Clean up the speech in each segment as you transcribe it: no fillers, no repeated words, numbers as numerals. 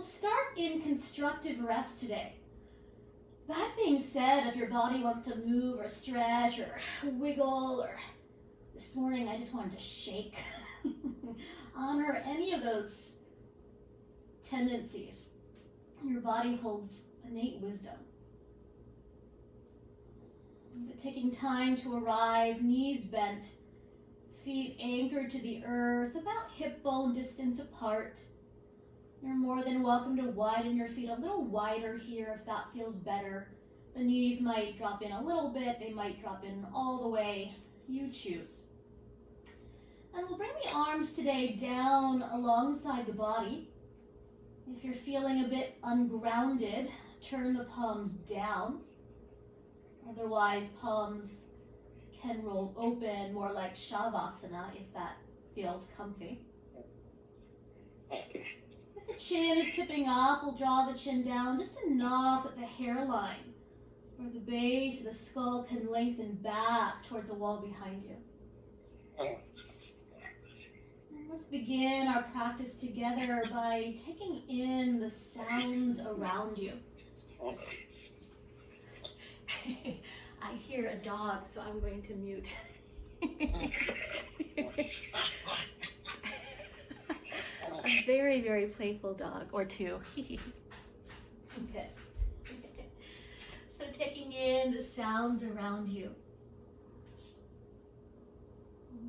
start in constructive rest today. That being said, if your body wants to move or stretch or wiggle, or this morning I just wanted to shake, honor any of those tendencies. Your body holds innate wisdom. But taking time to arrive, knees bent, feet anchored to the earth, about hip bone distance apart. You're more than welcome to widen your feet a little wider here if that feels better. The knees might drop in a little bit, they might drop in all the way. You choose. And we'll bring the arms today down alongside the body. If you're feeling a bit ungrounded, turn the palms down. Otherwise, palms can roll open, more like Shavasana, if that feels comfy. If the chin is tipping up, we'll draw the chin down just enough that the hairline or the base of the skull can lengthen back towards the wall behind you. And let's begin our practice together by taking in the sounds around you. I hear a dog, so I'm going to mute. A very, very playful dog, or two. Okay. So taking in the sounds around you.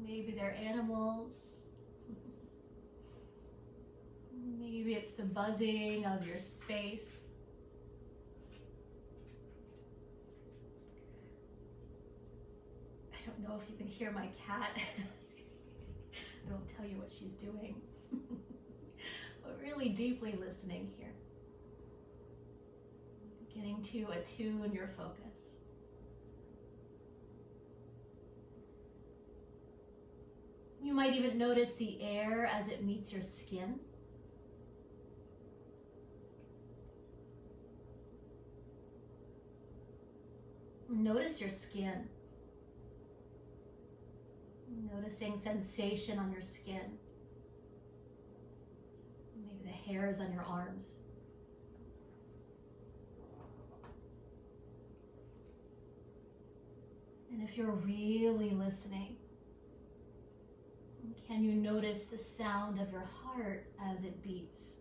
Maybe they're animals. Maybe it's the buzzing of your space. I don't know if you can hear my cat. I don't tell you what she's doing. But really deeply listening here. Beginning to attune your focus. You might even notice the air as it meets your skin. Notice your skin. Noticing sensation on your skin. Maybe the hairs on your arms. And if you're really listening, can you notice the sound of your heart as it beats?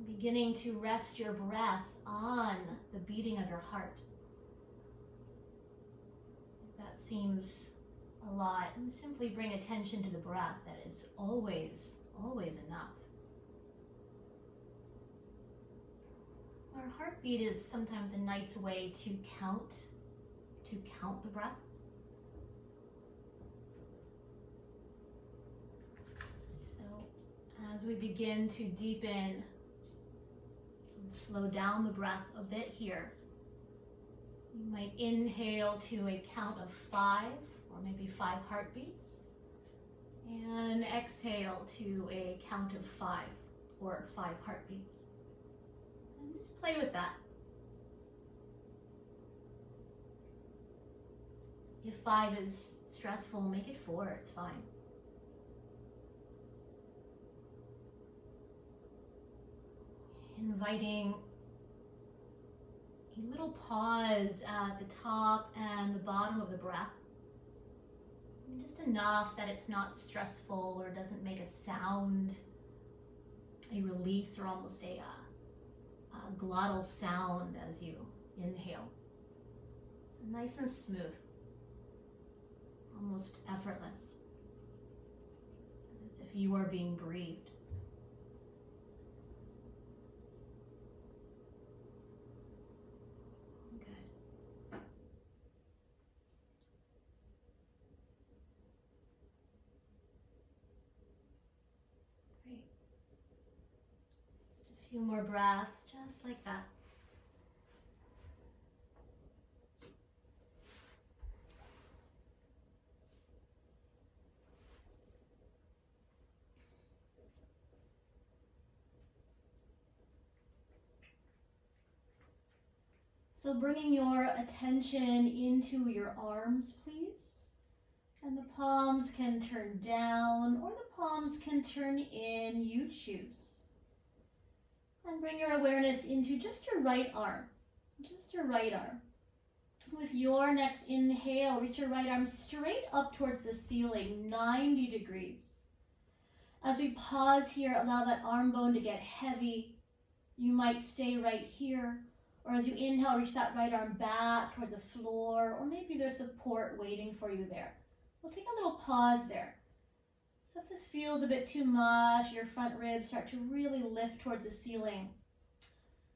Beginning to rest your breath on the beating of your heart. If that seems a lot, and simply bring attention to the breath. That is always, always enough. Our heartbeat is sometimes a nice way to count the breath. So as we begin to deepen, slow down the breath a bit here. You might inhale to a count of 5, or maybe 5 heartbeats, and exhale to a count of 5, or 5 heartbeats. And just play with that. If 5 is stressful, make it 4, it's fine. Inviting a little pause at the top and the bottom of the breath. Just enough that it's not stressful or doesn't make a sound, a release, or almost a glottal sound as you inhale. So nice and smooth, almost effortless, as if you are being breathed. Few more breaths, just like that. So bringing your attention into your arms, please. And the palms can turn down or the palms can turn in, you choose. And bring your awareness into just your right arm, just your right arm. With your next inhale, reach your right arm straight up towards the ceiling, 90 degrees. As we pause here, allow that arm bone to get heavy. You might stay right here. Or as you inhale, reach that right arm back towards the floor, or maybe there's support waiting for you there. We'll take a little pause there. So if this feels a bit too much, your front ribs start to really lift towards the ceiling.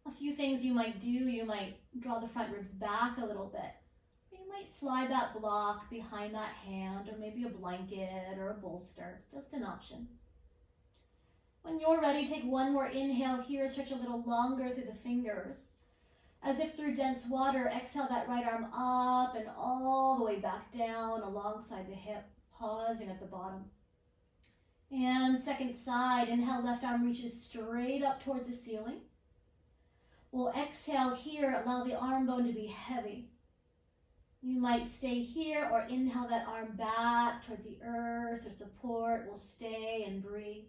A few things you might do, you might draw the front ribs back a little bit. You might slide that block behind that hand, or maybe a blanket or a bolster, just an option. When you're ready, take one more inhale here, stretch a little longer through the fingers. As if through dense water, exhale that right arm up and all the way back down alongside the hip, pausing at the bottom. And second side, inhale, left arm reaches straight up towards the ceiling. We'll exhale here, allow the arm bone to be heavy. You might stay here or inhale that arm back towards the earth or support. We'll stay and breathe.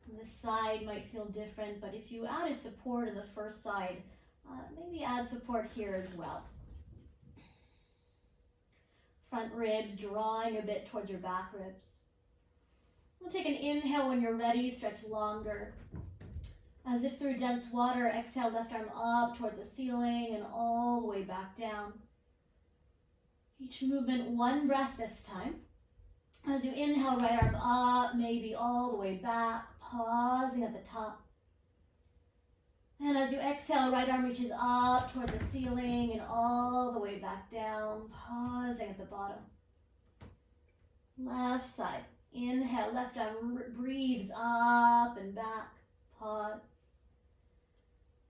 And this side might feel different, but if you added support in the first side, maybe add support here as well. Front ribs drawing a bit towards your back ribs. We'll take an inhale when you're ready, stretch longer. As if through dense water, exhale left arm up towards the ceiling and all the way back down. Each movement, one breath this time. As you inhale, right arm up, maybe all the way back, pausing at the top. And as you exhale, right arm reaches up towards the ceiling and all the way back down, pausing at the bottom. Left side. Inhale, left arm breathes up and back, pause.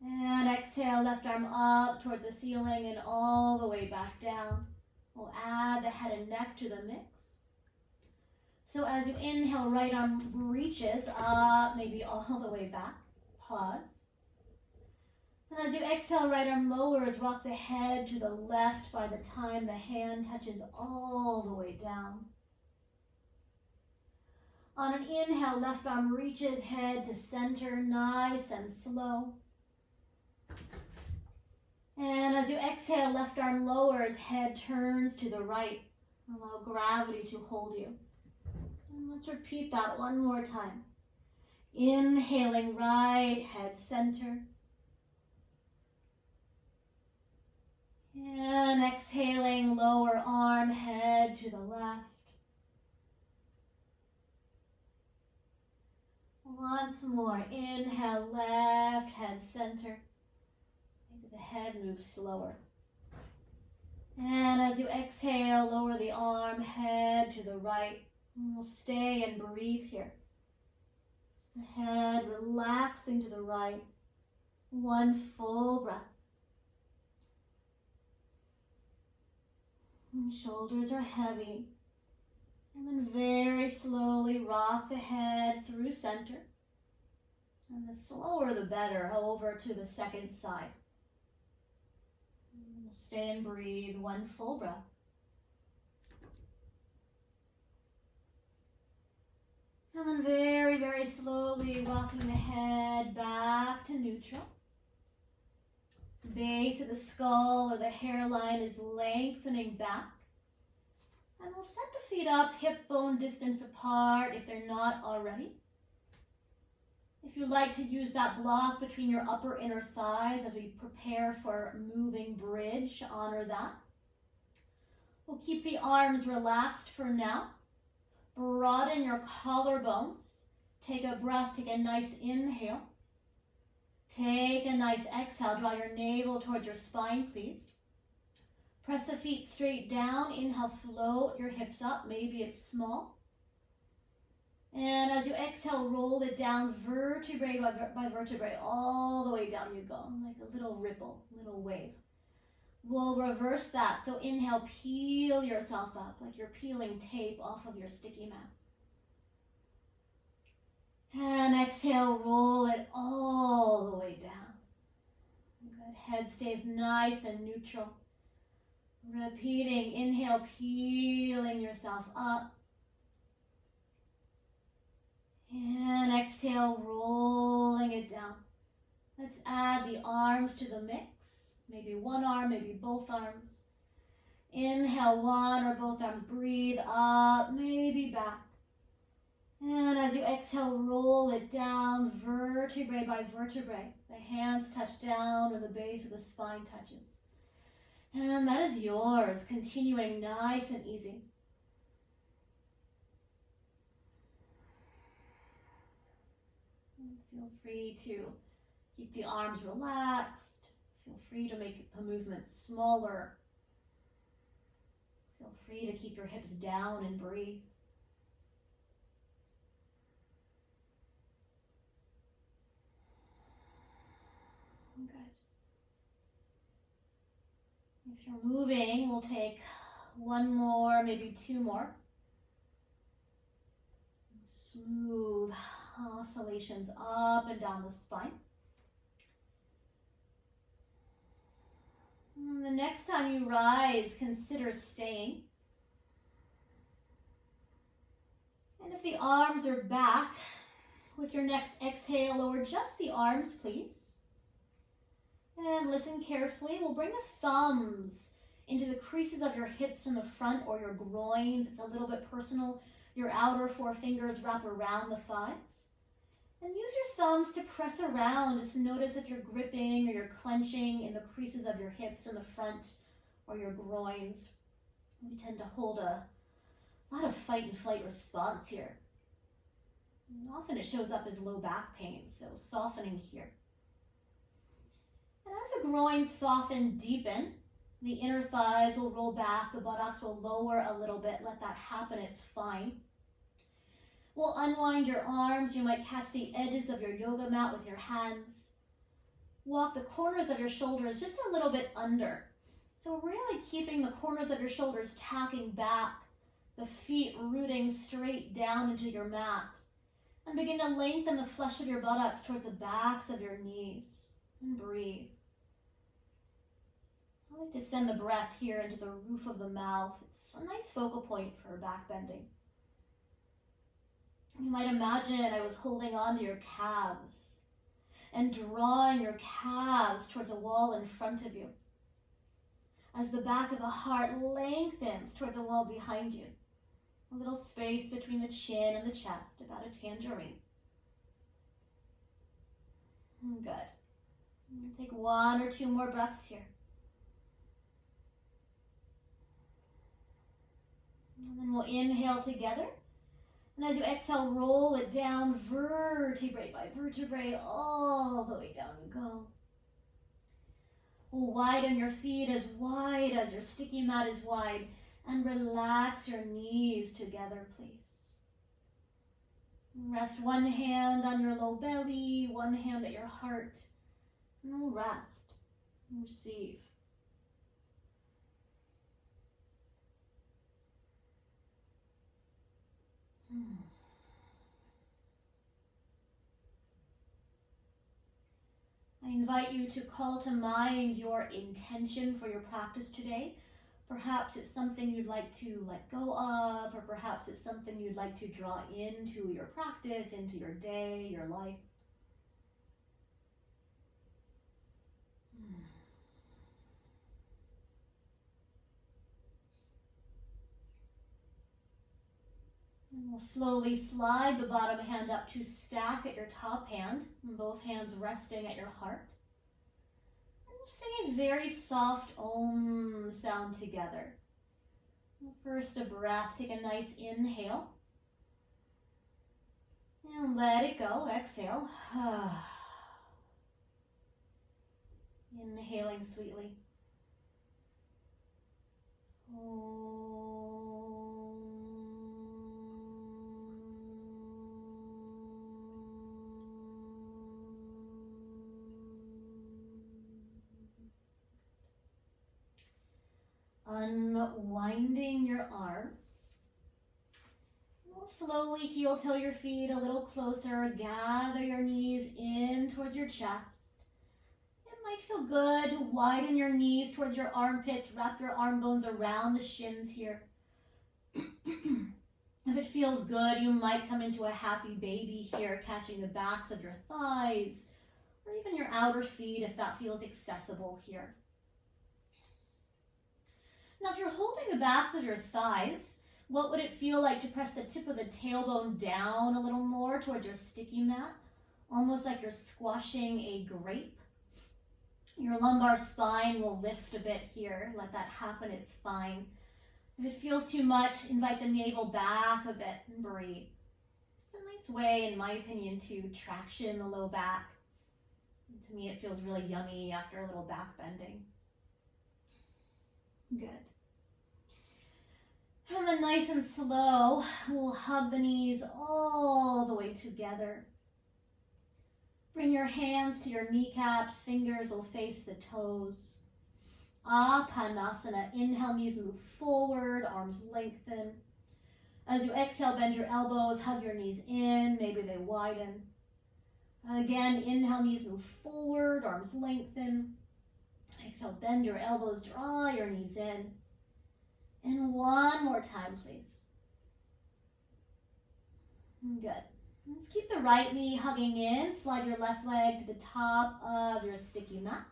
And exhale, left arm up towards the ceiling and all the way back down. We'll add the head and neck to the mix. So as you inhale, right arm reaches up, maybe all the way back, pause. And as you exhale, right arm lowers, rock the head to the left by the time the hand touches all the way down. On an inhale, left arm reaches, head to center, nice and slow. And as you exhale, left arm lowers, head turns to the right. Allow gravity to hold you. And let's repeat that one more time. Inhaling, right, head center. And exhaling, lower arm, head to the left. Once more, inhale, left, head center. Maybe the head moves slower. And as you exhale, lower the arm, head to the right. And we'll stay and breathe here. The head relaxing to the right. One full breath. And shoulders are heavy. And then very slowly rock the head through center. And the slower the better, over to the second side. And we'll stay and breathe, one full breath. And then very, very slowly rocking the head back to neutral. The base of the skull or the hairline is lengthening back. And we'll set the feet up, hip bone distance apart if they're not already. If you like to use that block between your upper inner thighs as we prepare for moving bridge, honor that. We'll keep the arms relaxed for now. Broaden your collarbones. Take a breath, take a nice inhale. Take a nice exhale, draw your navel towards your spine, please. Press the feet straight down. Inhale, float your hips up. Maybe it's small. And as you exhale, roll it down vertebrae by vertebrae. All the way down you go, like a little ripple, little wave. We'll reverse that. So inhale, peel yourself up like you're peeling tape off of your sticky mat. And exhale, roll it all the way down. Good. Head stays nice and neutral. Repeating, inhale, peeling yourself up. And exhale, rolling it down. Let's add the arms to the mix. Maybe one arm, maybe both arms. Inhale, one or both arms. Breathe up, maybe back. And as you exhale, roll it down, vertebrae by vertebrae. The hands touch down where the base of the spine touches. And that is yours, continuing nice and easy. And feel free to keep the arms relaxed. Feel free to make the movement smaller. Feel free to keep your hips down and breathe. Good. If you're moving, we'll take one more, maybe two more. Smooth oscillations up and down the spine. And the next time you rise, consider staying. And if the arms are back, with your next exhale, lower just the arms, please. And listen carefully. We'll bring the thumbs into the creases of your hips in the front or your groins. It's a little bit personal. Your outer four fingers wrap around the thighs. And use your thumbs to press around, just to notice if you're gripping or you're clenching in the creases of your hips in the front or your groins. We tend to hold a lot of fight and flight response here. And often it shows up as low back pain, so softening here. And as the groins soften, deepen, the inner thighs will roll back, the buttocks will lower a little bit. Let that happen, it's fine. We'll unwind your arms. You might catch the edges of your yoga mat with your hands. Walk the corners of your shoulders just a little bit under. So really keeping the corners of your shoulders tacking back, the feet rooting straight down into your mat. And begin to lengthen the flesh of your buttocks towards the backs of your knees. And breathe. I like to send the breath here into the roof of the mouth. It's a nice focal point for back bending. You might imagine I was holding on to your calves and drawing your calves towards a wall in front of you. As the back of the heart lengthens towards a wall behind you. A little space between the chin and the chest, about a tangerine. Good. Take one or two more breaths here. And then we'll inhale together. And as you exhale, roll it down vertebrae by vertebrae, all the way down you go. We'll widen your feet as wide as your sticky mat is wide, and relax your knees together, please. Rest one hand on your low belly, one hand at your heart, and we'll rest and receive. I invite you to call to mind your intention for your practice today. Perhaps it's something you'd like to let go of, or perhaps it's something you'd like to draw into your practice, into your day, your life. And we'll slowly slide the bottom hand up to stack at your top hand, and both hands resting at your heart. And we'll sing a very soft Om sound together. First, a breath. Take a nice inhale. And let it go. Exhale. Inhaling sweetly. Unwinding your arms. We'll slowly heel toe your feet a little closer. Gather your knees in towards your chest. It might feel good to widen your knees towards your armpits, wrap your arm bones around the shins here. If it feels good, you might come into a happy baby here, catching the backs of your thighs, or even your outer feet if that feels accessible here. Now, if you're holding the backs of your thighs, what would it feel like to press the tip of the tailbone down a little more towards your sticky mat, almost like you're squashing a grape? Your lumbar spine will lift a bit here. Let that happen, it's fine. If it feels too much, invite the navel back a bit and breathe. It's a nice way, in my opinion, to traction the low back. And to me, it feels really yummy after a little back bending. Good. And then nice and slow, we'll hug the knees all the way together. Bring your hands to your kneecaps, fingers will face the toes. Apanasana, inhale, knees move forward, arms lengthen. As you exhale, bend your elbows, hug your knees in, maybe they widen. Again, inhale, knees move forward, arms lengthen. Exhale, bend your elbows, draw your knees in. And one more time, please. Good. Let's keep the right knee hugging in. Slide your left leg to the top of your sticky mat.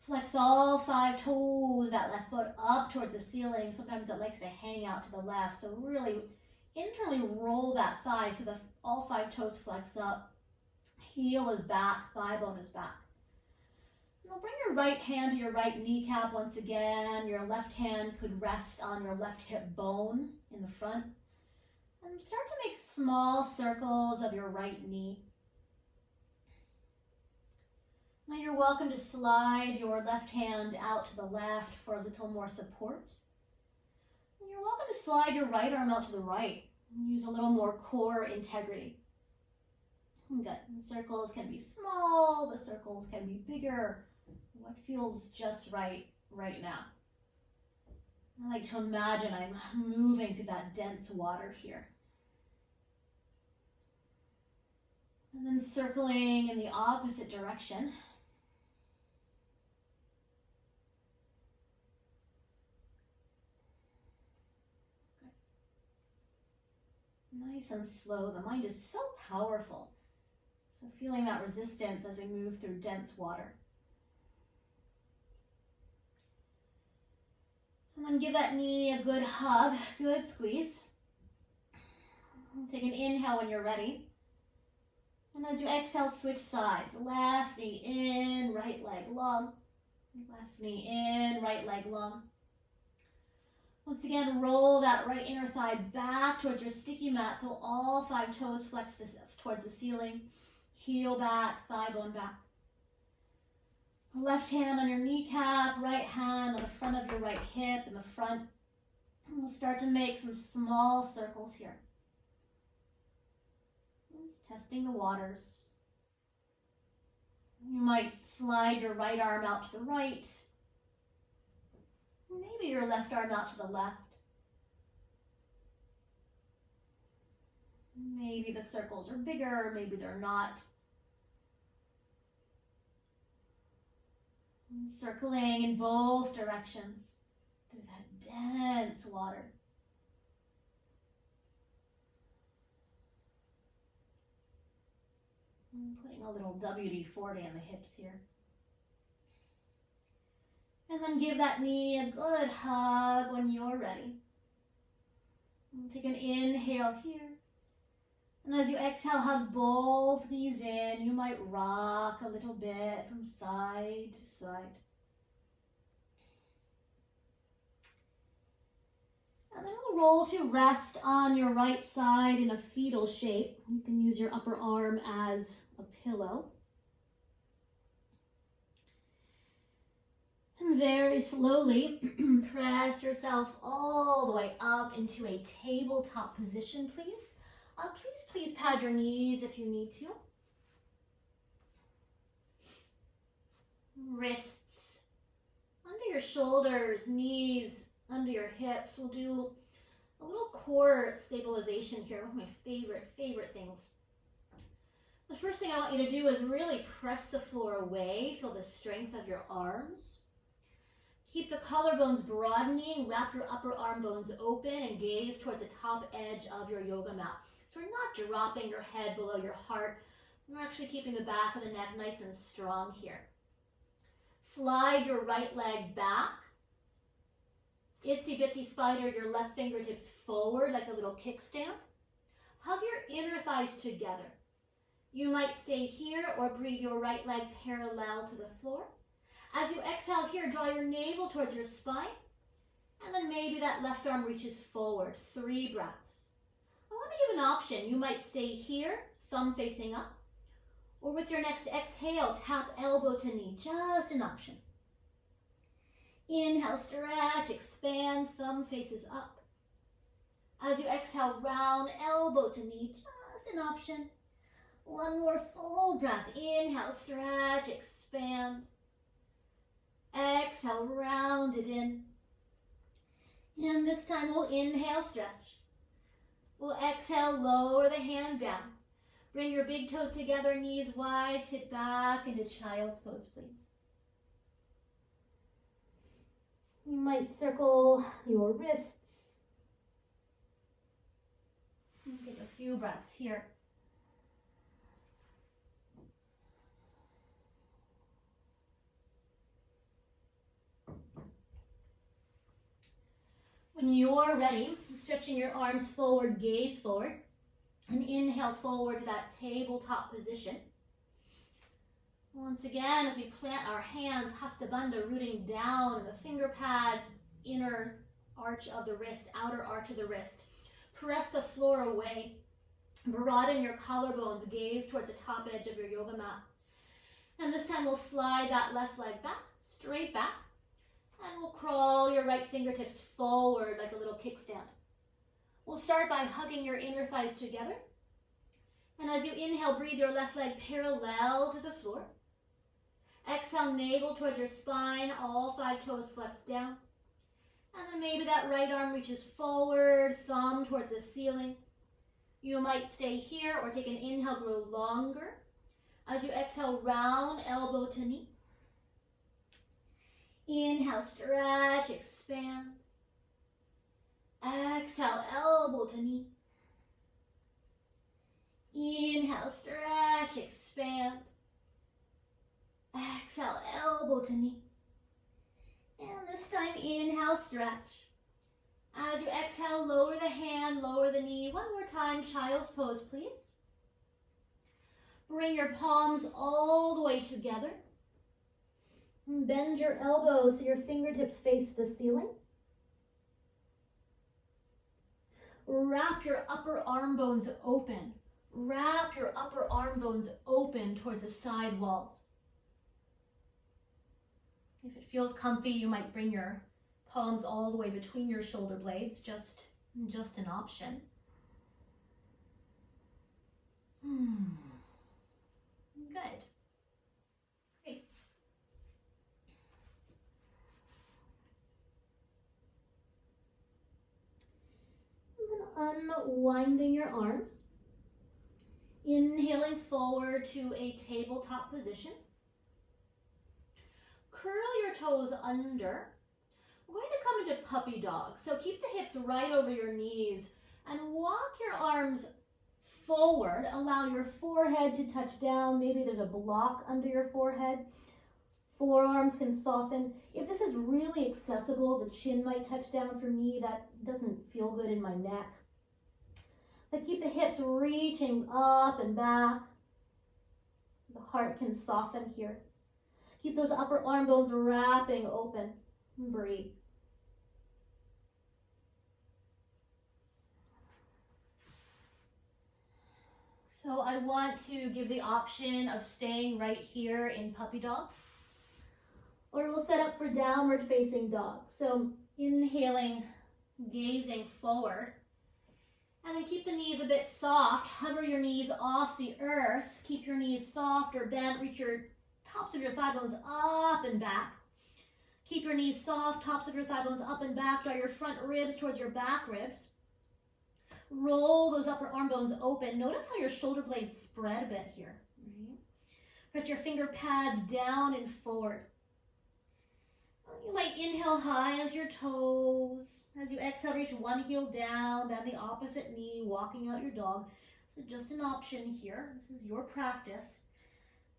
Flex all 5 toes, that left foot up towards the ceiling. Sometimes it likes to hang out to the left. So really internally roll that thigh so that all 5 toes flex up. Heel is back, thigh bone is back. Now bring your right hand to your right kneecap once again. Your left hand could rest on your left hip bone in the front. And start to make small circles of your right knee. Now you're welcome to slide your left hand out to the left for a little more support. And you're welcome to slide your right arm out to the right. Use a little more core integrity. Good. The circles can be small, the circles can be bigger. What feels just right now? I like to imagine I'm moving through that dense water here. And then circling in the opposite direction. Nice and slow. The mind is so powerful. So feeling that resistance as we move through dense water. And then give that knee a good hug, good squeeze. Take an inhale when you're ready. And as you exhale, switch sides. Left knee in, right leg long. Left knee in, right leg long. Once again, roll that right inner thigh back towards your sticky mat so all 5 toes flex towards the ceiling. Heel back, thigh bone back. Left hand on your kneecap, right hand on the front of your right hip in the front. And we'll start to make some small circles here. Just testing the waters. You might slide your right arm out to the right. Maybe your left arm out to the left. Maybe the circles are bigger, maybe they're not. Circling in both directions through that dense water. I'm putting a little WD-40 on the hips here. And then give that knee a good hug when you're ready. And take an inhale here. And as you exhale, hug both knees in. You might rock a little bit from side to side. And then we'll roll to rest on your right side in a fetal shape. You can use your upper arm as a pillow. And very slowly press yourself all the way up into a tabletop position, please. Please pad your knees if you need to. Wrists under your shoulders, knees under your hips. We'll do a little core stabilization here. One of my favorite things. The first thing I want you to do is really press the floor away. Feel the strength of your arms. Keep the collarbones broadening. Wrap your upper arm bones open and gaze towards the top edge of your yoga mat. So we're not dropping your head below your heart. We're actually keeping the back of the neck nice and strong here. Slide your right leg back. Itsy bitsy spider your left fingertips forward like a little kickstand. Hug your inner thighs together. You might stay here or breathe your right leg parallel to the floor. As you exhale here, draw your navel towards your spine. And then maybe that left arm reaches forward. 3 breaths. I want to give an option. You might stay here, thumb facing up. Or with your next exhale, tap elbow to knee. Just an option. Inhale, stretch, expand, thumb faces up. As you exhale, round elbow to knee. Just an option. One more full breath. Inhale, stretch, expand. Exhale, round it in. And this time we'll inhale, stretch. We'll exhale, lower the hand down. Bring your big toes together, knees wide. Sit back into child's pose, please. You might circle your wrists. Take a few breaths here. When you're ready, stretching your arms forward, gaze forward, and inhale forward to that tabletop position. Once again, as we plant our hands, Hasta Bandha, rooting down in the finger pads, inner arch of the wrist, outer arch of the wrist. Press the floor away. Broaden your collarbones, gaze towards the top edge of your yoga mat. And this time we'll slide that left leg back, straight back. And we'll crawl your right fingertips forward like a little kickstand. We'll start by hugging your inner thighs together. And as you inhale, breathe your left leg parallel to the floor. Exhale, navel towards your spine, all 5 toes flex down. And then maybe that right arm reaches forward, thumb towards the ceiling. You might stay here or take an inhale, grow longer. As you exhale, round elbow to knee. Inhale, stretch, expand. Exhale, elbow to knee. Inhale, stretch, expand. Exhale, elbow to knee. And this time, inhale, stretch. As you exhale, lower the hand, lower the knee. One more time, child's pose, please. Bring your palms all the way together. Bend your elbows so your fingertips face the ceiling. Wrap your upper arm bones open. Wrap your upper arm bones open towards the side walls. If it feels comfy, you might bring your palms all the way between your shoulder blades, just an option. Good. Great. And then unwinding your arms. Inhaling forward to a tabletop position. Curl your toes under. We're going to come into puppy dog. So keep the hips right over your knees and walk your arms forward. Allow your forehead to touch down. Maybe there's a block under your forehead. Forearms can soften. If this is really accessible, the chin might touch down. For me, that doesn't feel good in my neck. But keep the hips reaching up and back. The heart can soften here. Keep those upper arm bones wrapping open. And breathe. So I want to give the option of staying right here in puppy dog. Or we'll set up for downward facing dog. So inhaling, gazing forward. And then keep the knees a bit soft. Hover your knees off the earth. Keep your knees soft or bent. Reach your tops of your thigh bones up and back. Keep your knees soft, tops of your thigh bones up and back. Draw your front ribs towards your back ribs. Roll those upper arm bones open. Notice how your shoulder blades spread a bit here. Right? Press your finger pads down and forward. You might inhale high onto your toes. As you exhale, reach one heel down, bend the opposite knee, walking out your dog. So just an option here. This is your practice.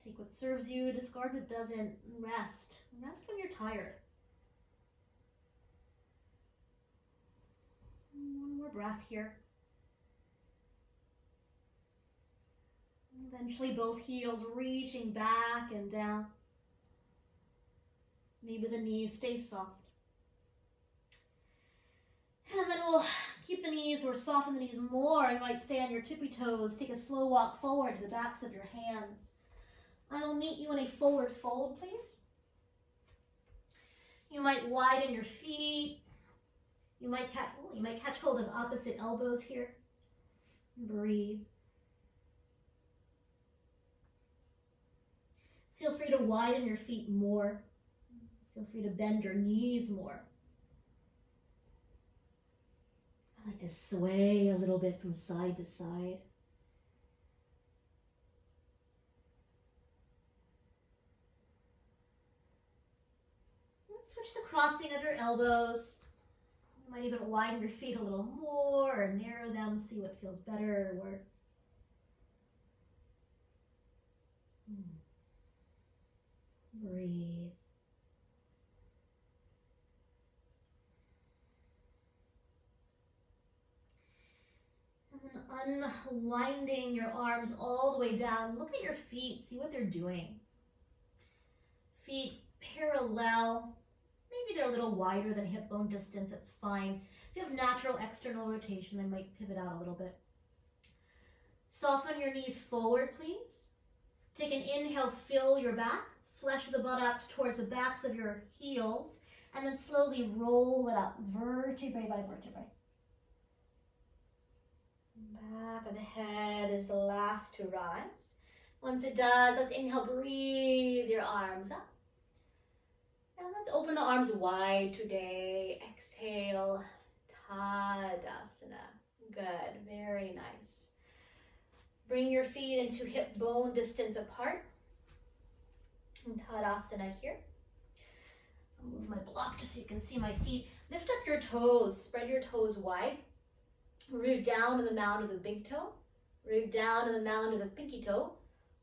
Take what serves you, discard what doesn't. Rest. Rest when you're tired. One more breath here. Eventually both heels reaching back and down. Maybe the knees stay soft. And then we'll keep the knees or soften the knees more. You might stay on your tippy toes. Take a slow walk forward to the backs of your hands. I will meet you in a forward fold, please. You might widen your feet. You might catch hold of opposite elbows here. Breathe. Feel free to widen your feet more. Feel free to bend your knees more. I like to sway a little bit from side to side. Let's switch the crossing of your elbows. You might even widen your feet a little more or narrow them, see what feels better or worse. Breathe. And then unwinding your arms all the way down. Look at your feet. See what they're doing. Feet parallel. Maybe they're a little wider than hip bone distance. That's fine. If you have natural external rotation, they might pivot out a little bit. Soften your knees forward, please. Take an inhale, fill your back. Flesh the buttocks towards the backs of your heels. And then slowly roll it up, vertebrae by vertebrae. Back of the head is the last to rise. Once it does, let's inhale, breathe your arms up. And let's open the arms wide today. Exhale, Tadasana. Good, very nice. Bring your feet into hip bone distance apart. Tadasana here. I'll move my block just so you can see my feet. Lift up your toes, spread your toes wide. Root down to the mound of the big toe. Root down to the mound of the pinky toe.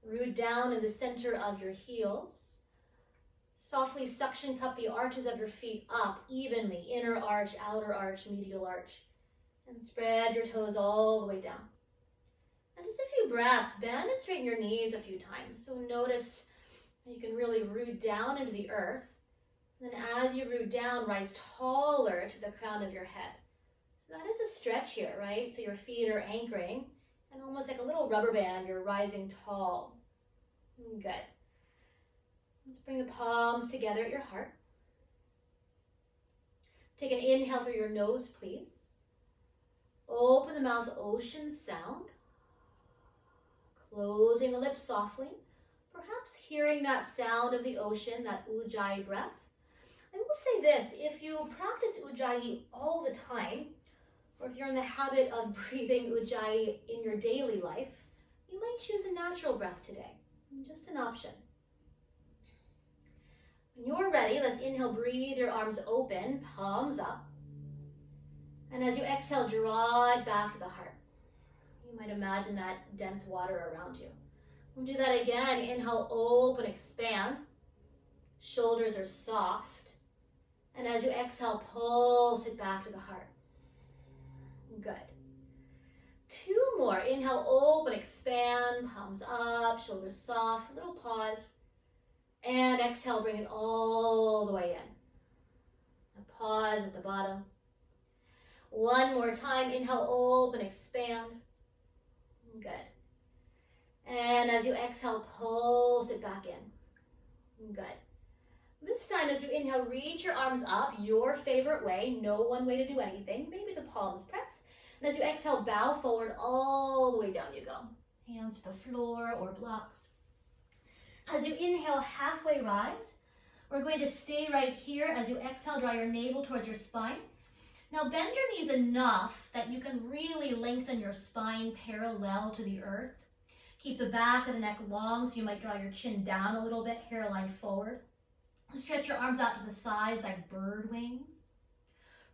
Root down in the center of your heels. Softly suction cup the arches of your feet up evenly. Inner arch, outer arch, medial arch. And spread your toes all the way down. And just a few breaths. Bend and straighten your knees a few times. So notice you can really root down into the earth. Then as you root down, rise taller to the crown of your head. So that is a stretch here, right? So your feet are anchoring, and almost like a little rubber band, you're rising tall. Good. Let's bring the palms together at your heart. Take an inhale through your nose, please. Open the mouth, ocean sound. Closing the lips softly. Perhaps hearing that sound of the ocean, that Ujjayi breath. I will say this, if you practice Ujjayi all the time, or if you're in the habit of breathing Ujjayi in your daily life, you might choose a natural breath today. Just an option. When you're ready, let's inhale, breathe your arms open, palms up. And as you exhale, draw it back to the heart. You might imagine that dense water around you. We'll do that again. Inhale, open, expand. Shoulders are soft. And as you exhale, pulse it back to the heart. Good. Two more. Inhale, open, expand, palms up, shoulders soft, little pause. And exhale, bring it all the way in. A pause at the bottom. One more time. Inhale, open, expand. Good. And as you exhale, pulse it back in. Good. This time, as you inhale, reach your arms up your favorite way. No one way to do anything. Maybe the palms press. And as you exhale, bow forward all the way down you go. Hands to the floor or blocks. As you inhale, halfway rise. We're going to stay right here. As you exhale, draw your navel towards your spine. Now bend your knees enough that you can really lengthen your spine parallel to the earth. Keep the back of the neck long, so you might draw your chin down a little bit, hairline forward. Stretch your arms out to the sides like bird wings.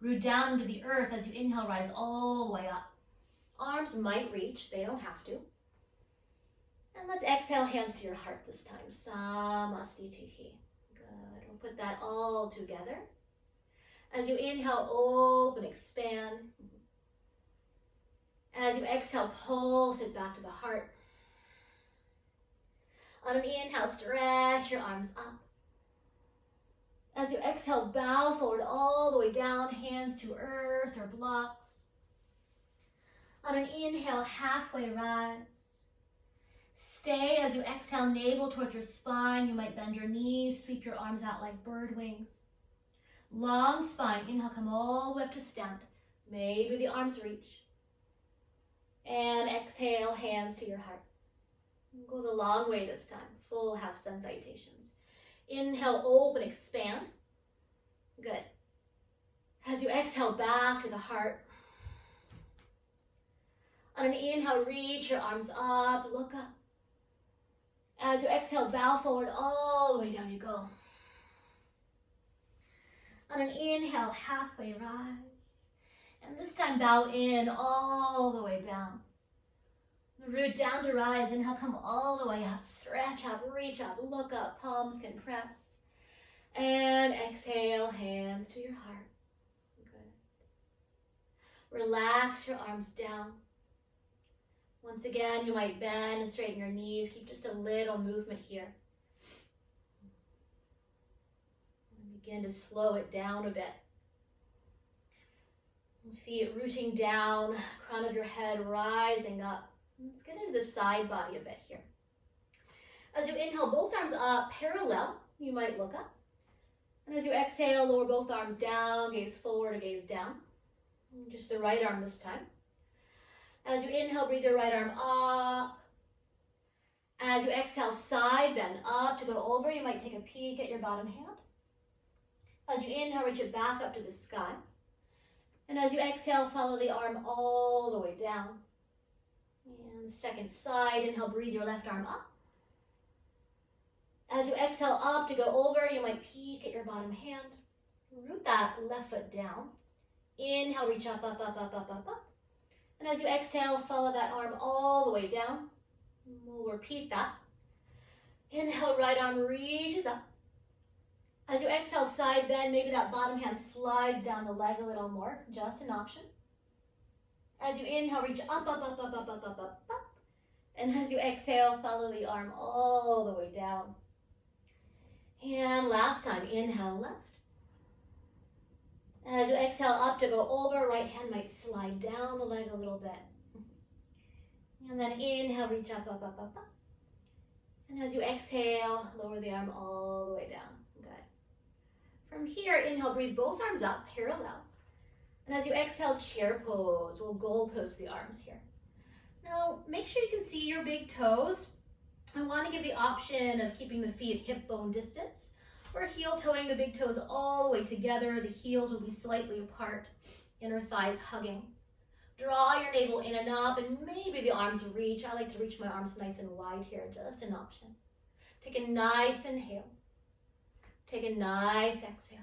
Root down into the earth as you inhale, rise all the way up. Arms might reach, they don't have to. And let's exhale, hands to your heart this time. Samastitihi. Good. We'll put that all together. As you inhale, open, expand. As you exhale, pulse it back to the heart. On an inhale, stretch your arms up. As you exhale, bow forward all the way down, hands to earth or blocks. On an inhale, halfway rise. Stay as you exhale, navel towards your spine. You might bend your knees, sweep your arms out like bird wings. Long spine, inhale, come all the way up to stand. Maybe the arms reach. And exhale, hands to your heart. Go the long way this time, full half sun salutations. Inhale, open, expand. Good. As you exhale, back to the heart. On an inhale, reach your arms up, look up. As you exhale, bow forward, all the way down you go. On an inhale, halfway rise. And this time, bow in all the way down. Root down to rise. Inhale, come all the way up. Stretch up, reach up, look up. Palms can press. And exhale, hands to your heart. Good. Relax your arms down. Once again, you might bend and straighten your knees. Keep just a little movement here. And begin to slow it down a bit. Feet rooting down, crown of your head rising up. Let's get into the side body a bit here. As you inhale, both arms up, parallel. You might look up. And as you exhale, lower both arms down, gaze forward or gaze down. Just the right arm this time. As you inhale, breathe your right arm up. As you exhale, side bend up to go over. You might take a peek at your bottom hand. As you inhale, reach it back up to the sky. And as you exhale, follow the arm all the way down. And second side, inhale, breathe your left arm up. As you exhale up to go over, you might peek at your bottom hand. Root that left foot down. Inhale, reach up, up, up, up, up, up, up. And as you exhale, follow that arm all the way down. We'll repeat that. Inhale, right arm reaches up. As you exhale, side bend, maybe that bottom hand slides down the leg a little more, just an option. As you inhale, reach up, up, up, up, up, up, up, up, up. And as you exhale, follow the arm all the way down. And last time, inhale, left. As you exhale up to go over, right hand might slide down the leg a little bit. And then inhale, reach up, up, up, up, up. And as you exhale, lower the arm all the way down. Good. From here, inhale, breathe both arms up, parallel. And as you exhale, chair pose. We'll goal pose the arms here. Now, make sure you can see your big toes. I want to give the option of keeping the feet at hip bone distance, or heel toeing the big toes all the way together. The heels will be slightly apart, inner thighs hugging. Draw your navel in and up, and maybe the arms reach. I like to reach my arms nice and wide here, just an option. Take a nice inhale. Take a nice exhale.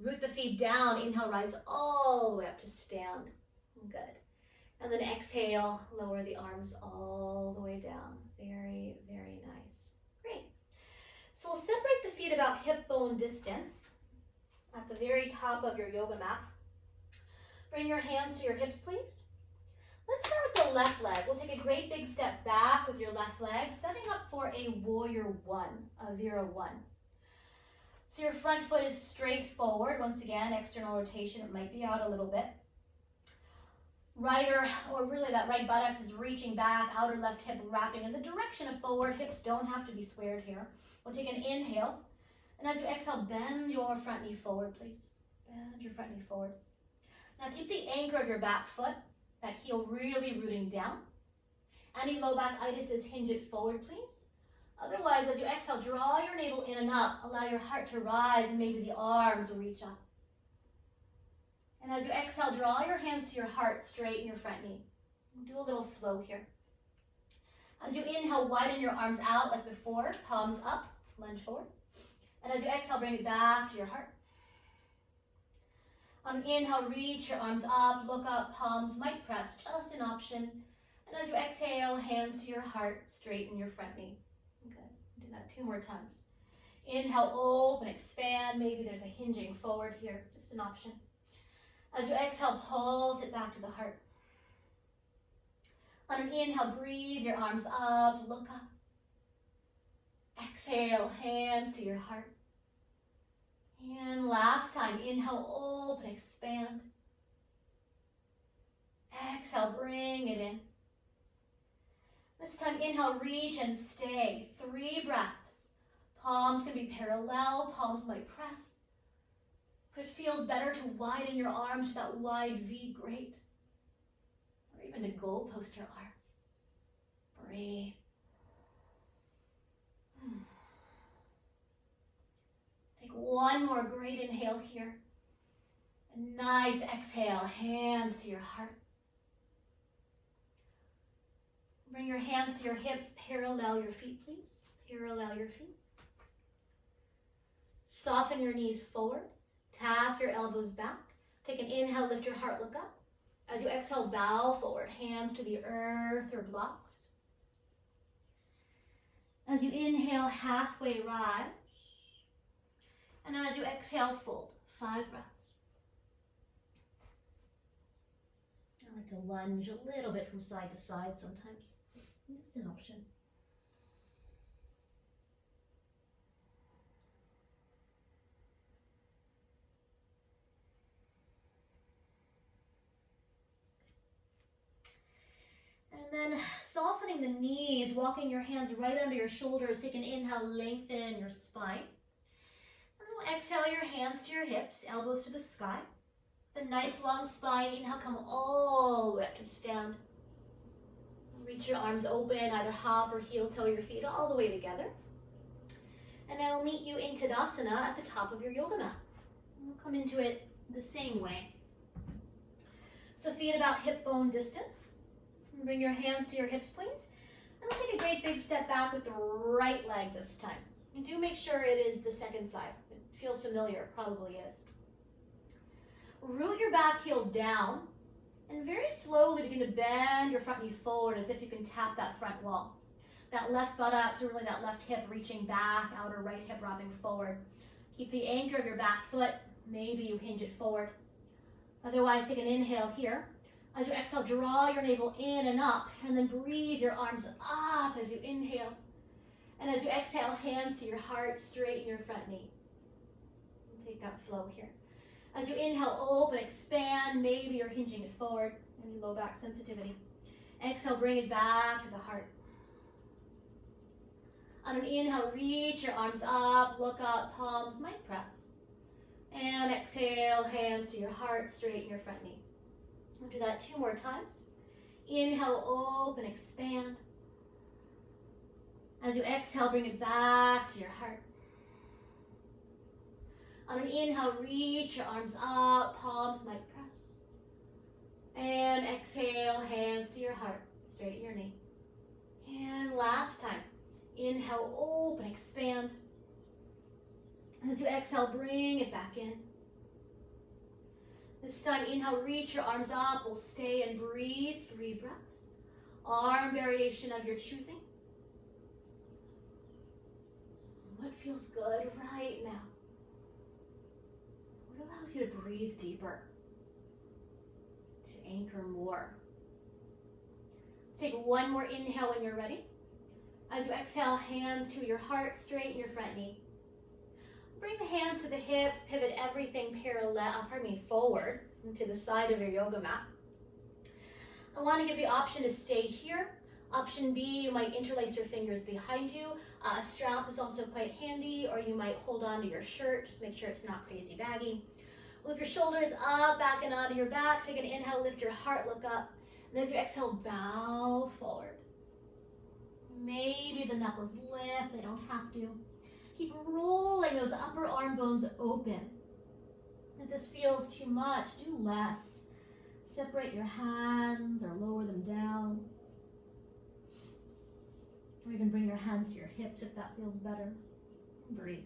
Root the feet down. Inhale, rise all the way up to stand. Good. And then exhale, lower the arms all the way down. Very, very nice. Great. So we'll separate the feet about hip bone distance at the very top of your yoga mat. Bring your hands to your hips, please. Let's start with the left leg. We'll take a great big step back with your left leg, setting up for a warrior one, a Vira one. So your front foot is straight forward. Once again, external rotation, it might be out a little bit. Or really that right buttocks is reaching back, outer left hip wrapping in the direction of forward. Hips don't have to be squared here. We'll take an inhale. And as you exhale, bend your front knee forward, please. Bend your front knee forward. Now keep the anchor of your back foot, that heel really rooting down. Any low back itises, hinge it forward, please. Otherwise, as you exhale, draw your navel in and up. Allow your heart to rise, and maybe the arms will reach up. And as you exhale, draw your hands to your heart, straighten your front knee. Do a little flow here. As you inhale, widen your arms out like before, palms up, lunge forward. And as you exhale, bring it back to your heart. On an inhale, reach your arms up, look up, palms might press, just an option. And as you exhale, hands to your heart, straighten your front knee. Good. Do that 2 more times. Inhale, open, expand. Maybe there's a hinging forward here, just an option. As you exhale, pulse it back to the heart. On an inhale, breathe your arms up, look up. Exhale, hands to your heart. And last time, inhale, open, expand. Exhale, bring it in. This time, inhale, reach and stay. 3 breaths. Palms can be parallel, palms might press. If it feels better to widen your arms to that wide V, great. Or even to goalpost your arms. Breathe. Take 1 more great inhale here. A nice exhale, hands to your heart. Bring your hands to your hips, parallel your feet, please. Parallel your feet. Soften your knees forward. Tap your elbows back. Take an inhale, lift your heart, look up. As you exhale, bow forward, hands to the earth or blocks. As you inhale, halfway rise. And as you exhale, fold. 5 breaths. I like to lunge a little bit from side to side sometimes. Just an option. And then softening the knees, walking your hands right under your shoulders. Take an inhale, lengthen your spine. And we'll exhale your hands to your hips, elbows to the sky. With a nice long spine, inhale, come all the way up to stand. Reach your arms open, either hop or heel toe your feet all the way together. And I'll meet you in Tadasana at the top of your yoga mat. We'll come into it the same way. So feet about hip bone distance. Bring your hands to your hips, please. And we'll take a great big step back with the right leg this time. And do make sure it is the second side. It feels familiar, it probably is. Root your back heel down. And very slowly begin to bend your front knee forward as if you can tap that front wall. That left buttock, so really that left hip reaching back, outer right hip wrapping forward. Keep the anchor of your back foot. Maybe you hinge it forward. Otherwise, take an inhale here. As you exhale, draw your navel in and up, and then breathe your arms up as you inhale. And as you exhale, hands to your heart, straighten your front knee. Take that flow here. As you inhale, open, expand. Maybe you're hinging it forward. Any low back sensitivity. Exhale, bring it back to the heart. On an inhale, reach your arms up, look up, palms might press. And exhale, hands to your heart, straighten your front knee. We'll do that 2 more times. Inhale, open, expand. As you exhale, bring it back to your heart. On an inhale, reach your arms up, palms might press. And exhale, hands to your heart, straighten your knee. And last time, inhale, open, expand. As you exhale, bring it back in. This time, inhale, reach your arms up, we'll stay and breathe, 3 breaths. Arm variation of your choosing. What feels good right now? What allows you to breathe deeper? To anchor more? Let's take 1 more inhale when you're ready. As you exhale, hands to your heart, straighten your front knee. Bring the hands to the hips, pivot everything forward to the side of your yoga mat. I want to give you the option to stay here. Option B, you might interlace your fingers behind you. A strap is also quite handy, or you might hold on to your shirt. Just make sure it's not crazy baggy. Lift your shoulders up, back and onto your back. Take an inhale, lift your heart, look up. And as you exhale, bow forward. Maybe the knuckles lift, they don't have to. Keep rolling those upper arm bones open. If this feels too much, do less. Separate your hands or lower them down. Or even bring your hands to your hips if that feels better. Breathe.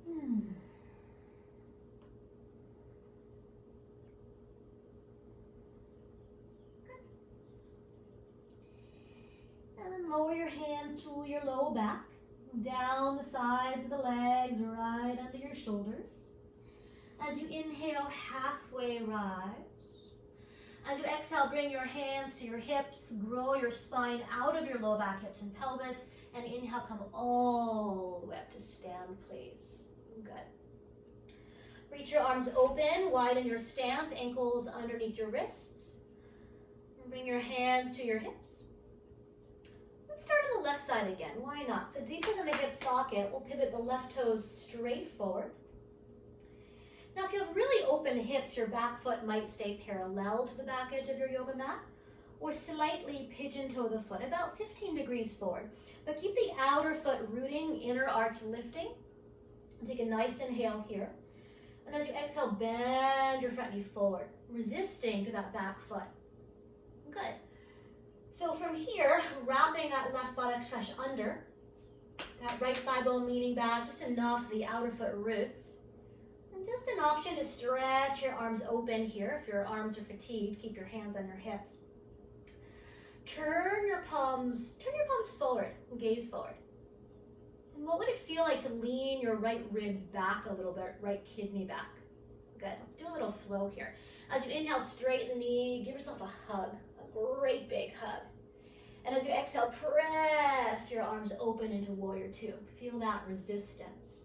And then lower your hands to your lower back, down the sides of the legs, right under your shoulders. As you inhale, halfway rise. As you exhale, bring your hands to your hips, grow your spine out of your low back, hips, and pelvis, and inhale, come all the way up to stand, please. Good. Reach your arms open, widen your stance, ankles underneath your wrists. And bring your hands to your hips. Let's start on the left side again, why not? So deeper than the hip socket, we'll pivot the left toes straight forward. Now, if you have really open hips, your back foot might stay parallel to the back edge of your yoga mat, or slightly pigeon toe the foot, about 15 degrees forward. But keep the outer foot rooting, inner arch lifting. And take a nice inhale here. And as you exhale, bend your front knee forward, resisting to that back foot. Good. So from here, wrapping that left buttocks fresh under, that right thigh bone leaning back, just enough the outer foot roots. And just an option to stretch your arms open here. If your arms are fatigued, keep your hands on your hips. Turn your palms forward, gaze forward. And what would it feel like to lean your right ribs back a little bit, right kidney back? Good, let's do a little flow here. As you inhale, straighten the knee, give yourself a hug, a great big hug. And as you exhale, press your arms open into Warrior Two. Feel that resistance.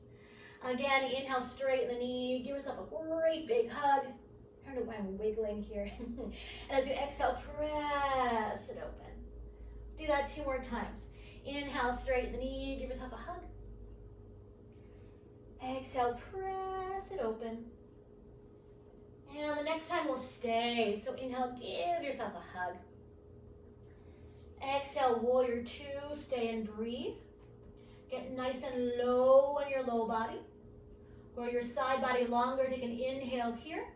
Again, inhale, straighten the knee, give yourself a great big hug. I don't know why I'm wiggling here. And as you exhale, press it open. Let's do that 2 more times. Inhale, straighten the knee, give yourself a hug. Exhale, press it open. And the next time we'll stay. So inhale, give yourself a hug. Exhale, Warrior Two, stay and breathe. Get nice and low on your low body. Grow your side body longer. Take an inhale here.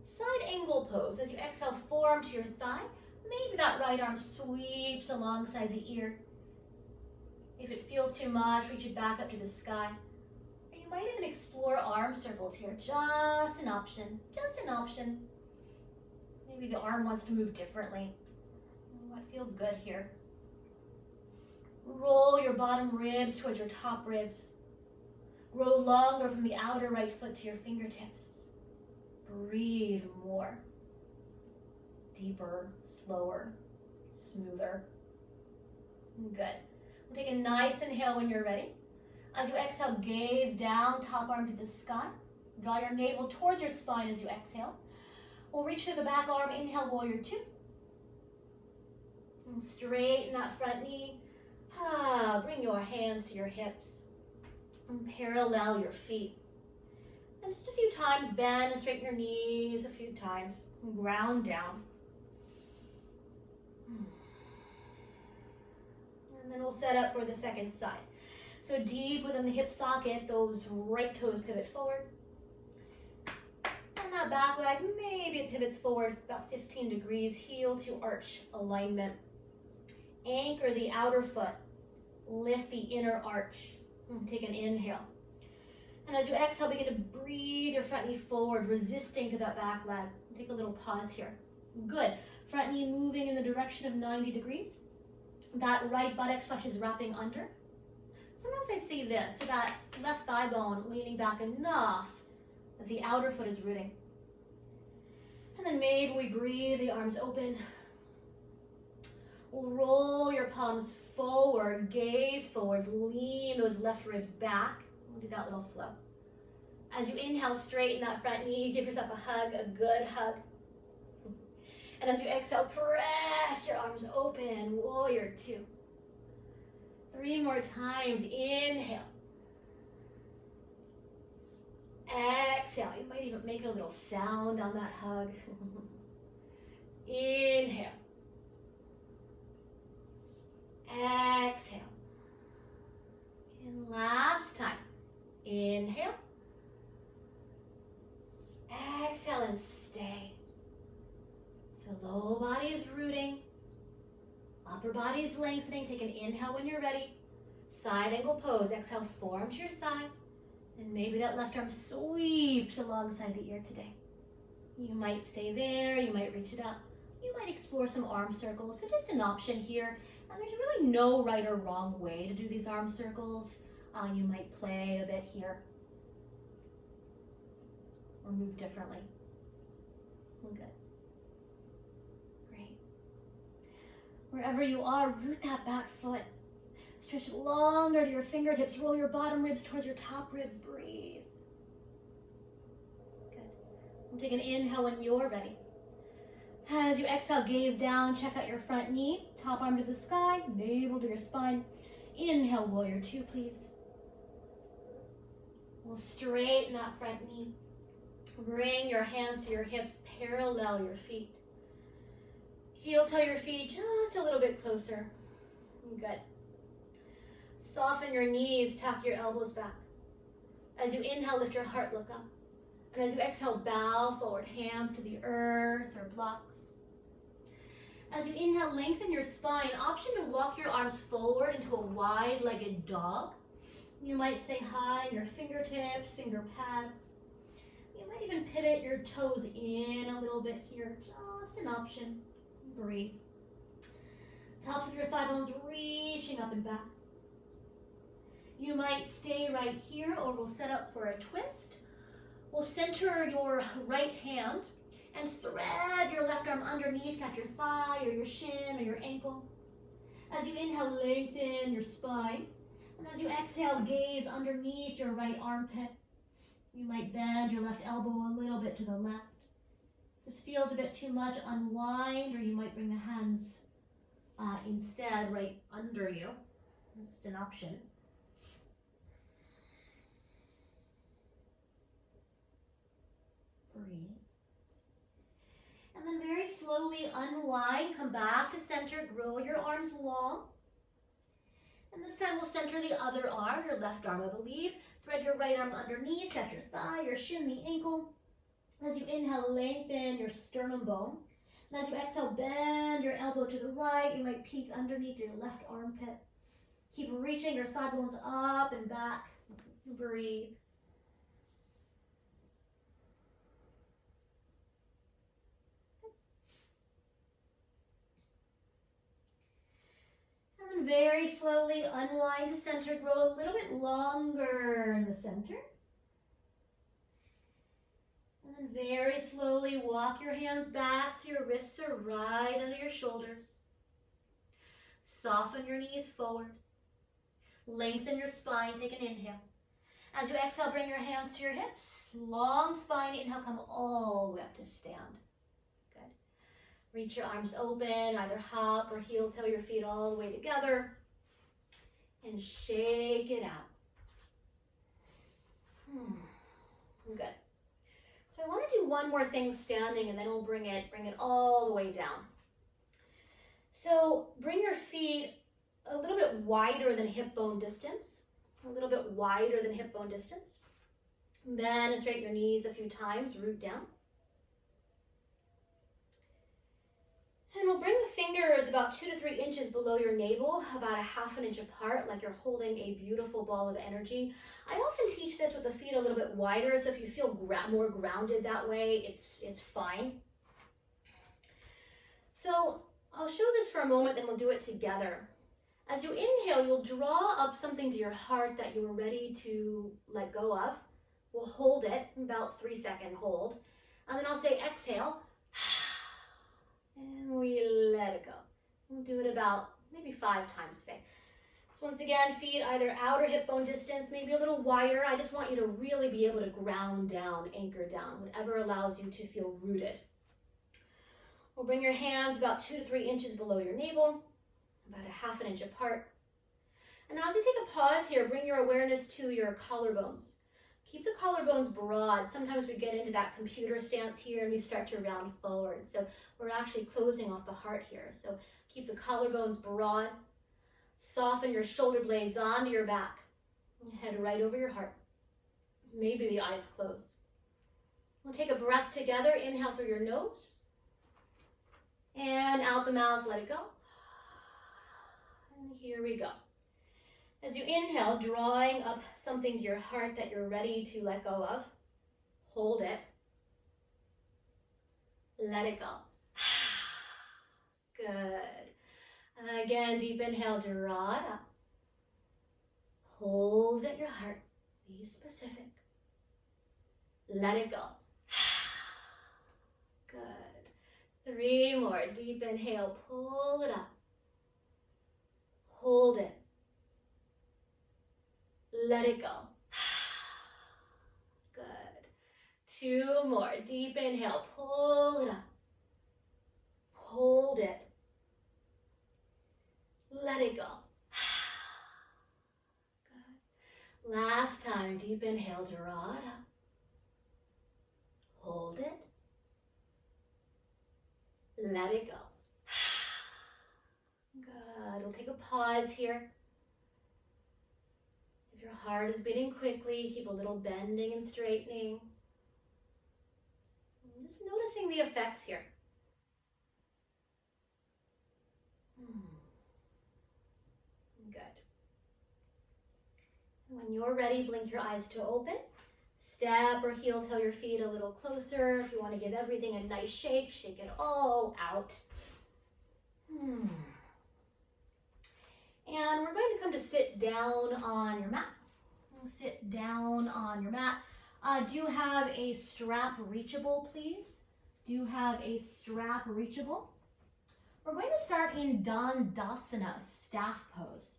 Side angle pose. As you exhale, forearm to your thigh. Maybe that right arm sweeps alongside the ear. If it feels too much, reach it back up to the sky. Or you might even explore arm circles here. Just an option. Just an option. Maybe the arm wants to move differently. What feels good here? Roll your bottom ribs towards your top ribs. Grow longer from the outer right foot to your fingertips. Breathe more. Deeper, slower, smoother. Good. We'll take a nice inhale when you're ready. As you exhale, gaze down, top arm to the sky. Draw your navel towards your spine as you exhale. We'll reach to the back arm, inhale, Warrior Two. And straighten that front knee. Bring your hands to your hips. And parallel your feet. And just a few times, bend and straighten your knees a few times. And ground down. And then we'll set up for the second side. So deep within the hip socket, those right toes pivot forward. And that back leg, maybe it pivots forward about 15 degrees, heel to arch alignment. Anchor the outer foot. Lift the inner arch. Take an inhale. And as you exhale, begin to breathe your front knee forward, resisting to that back leg. Take a little pause here. Good. Front knee moving in the direction of 90 degrees. That right buttocks flesh is wrapping under. Sometimes I see this, so that left thigh bone leaning back enough that the outer foot is rooting. And then maybe we breathe the arms open. We'll roll your palms forward, gaze forward, lean those left ribs back. We'll do that little flow. As you inhale, straighten that front knee, give yourself a hug, a good hug. And as you exhale, press your arms open, Warrior Two. 3 more times, inhale. Exhale, you might even make a little sound on that hug. Inhale. Exhale. And last time. Inhale. and stay. So low body is rooting, upper body is lengthening. Take an inhale when you're ready. Side angle pose. Exhale, forearm to your thigh. And maybe that left arm sweeps alongside the ear today. You might stay there, you might reach it up. You might explore some arm circles. So just an option here. And there's really no right or wrong way to do these arm circles. You might play a bit here. Or move differently. Good. Great. Wherever you are, root that back foot. Stretch longer to your fingertips. Roll your bottom ribs towards your top ribs. Breathe. Good. We'll take an inhale when you're ready. As you exhale, gaze down. Check out your front knee. Top arm to the sky. Navel to your spine. Inhale, warrior two, please. We'll straighten that front knee. Bring your hands to your hips. Parallel your feet. Heel toe your feet just a little bit closer. Good. Soften your knees, tuck your elbows back. As you inhale, lift your heart, look up. And as you exhale, bow forward, hands to the earth or blocks. As you inhale, lengthen your spine. Option to walk your arms forward into a wide-legged dog. You might stay high in your fingertips, finger pads. You might even pivot your toes in a little bit here. Just an option. Breathe. Tops of your thigh bones reaching up and back. You might stay right here, or we'll set up for a twist. We'll center your right hand and thread your left arm underneath, catch your thigh or your shin or your ankle. As you inhale, lengthen your spine. And as you exhale, gaze underneath your right armpit. You might bend your left elbow a little bit to the left. If this feels a bit too much, unwind, or you might bring the hands instead right under you. Just an option. Breathe. And then very slowly unwind, come back to center, grow your arms long. And this time we'll center the other arm, your left arm, I believe. Thread your right arm underneath, catch your thigh, your shin, the ankle. As you inhale, lengthen your sternum bone. And as you exhale, bend your elbow to the right. You might peek underneath your left armpit. Keep reaching your thigh bones up and back. Breathe. And then very slowly unwind to center, grow a little bit longer in the center. And then very slowly walk your hands back so your wrists are right under your shoulders. Soften your knees forward. Lengthen your spine, take an inhale. As you exhale, bring your hands to your hips. Long spine, inhale, come all the way up to stand. Good. Reach your arms open, either hop or heel toe your feet all the way together. And shake it out. Good. So I want to do one more thing standing, and then we'll bring it all the way down. So bring your feet a little bit wider than hip bone distance. A little bit wider than hip bone distance. Then straighten your knees a few times, root down. And we'll bring the fingers about 2 to 3 inches below your navel, about a ½ inch apart, like you're holding a beautiful ball of energy. I often teach this with the feet a little bit wider, so if you feel more grounded that way, it's fine. So I'll show this for a moment, then we'll do it together. As you inhale, you'll draw up something to your heart that you are ready to let go of. We'll hold it, about 3-second hold. And then I'll say exhale. And we let it go. We'll do it about maybe 5 times today. So once again, feet either outer hip bone distance, maybe a little wider. I just want you to really be able to ground down, anchor down, whatever allows you to feel rooted. We'll bring your hands about 2 to 3 inches below your navel, about a ½ inch apart. And as we take a pause here, bring your awareness to your collarbones. Keep the collarbones broad. Sometimes we get into that computer stance here and we start to round forward. So we're actually closing off the heart here. So keep the collarbones broad. Soften your shoulder blades onto your back. Head right over your heart. Maybe the eyes closed. We'll take a breath together. Inhale through your nose. And out the mouth, let it go. And here we go. As you inhale, drawing up something to your heart that you're ready to let go of. Hold it. Let it go. Good. And again, deep inhale, draw it up. Hold at your heart. Be specific. Let it go. Good. 3 more. Deep inhale, pull it up. Hold it. Let it go. Good. 2 more. Deep inhale, pull it up. Hold it. Let it go. Good. Last time, deep inhale, draw it up. Hold it. Let it go. Good. We'll take a pause here. If your heart is beating quickly, keep a little bending and straightening. And just noticing the effects here. Good. And when you're ready, blink your eyes to open. Step or heel toe your feet a little closer. If you want to give everything a nice shake, shake it all out. And we're going to come to sit down on your mat. Sit down on your mat. Do you have a strap reachable, please? Do you have a strap reachable? We're going to start in Dandasana, staff pose.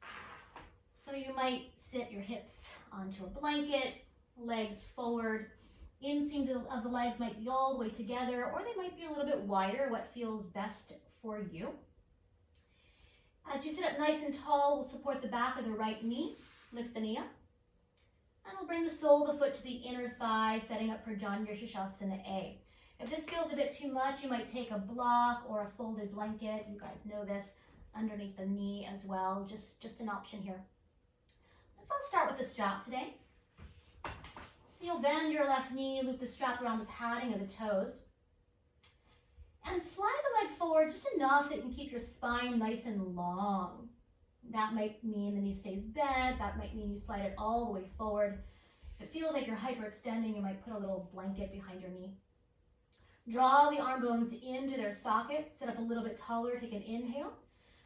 So you might sit your hips onto a blanket, legs forward. Inseams of the legs might be all the way together, or they might be a little bit wider, what feels best for you. As you sit up nice and tall, we'll support the back of the right knee. Lift the knee up. And we'll bring the sole of the foot to the inner thigh, setting up for Janja Shasana A. If this feels a bit too much, you might take a block or a folded blanket. You guys know this, underneath the knee as well. Just an option here. Let's all start with the strap today. So you'll bend your left knee, loop the strap around the padding of the toes. And slide the leg forward just enough that you can keep your spine nice and long. That might mean the knee stays bent. That might mean you slide it all the way forward. If it feels like you're hyperextending, you might put a little blanket behind your knee. Draw the arm bones into their sockets. Sit up a little bit taller. Take an inhale.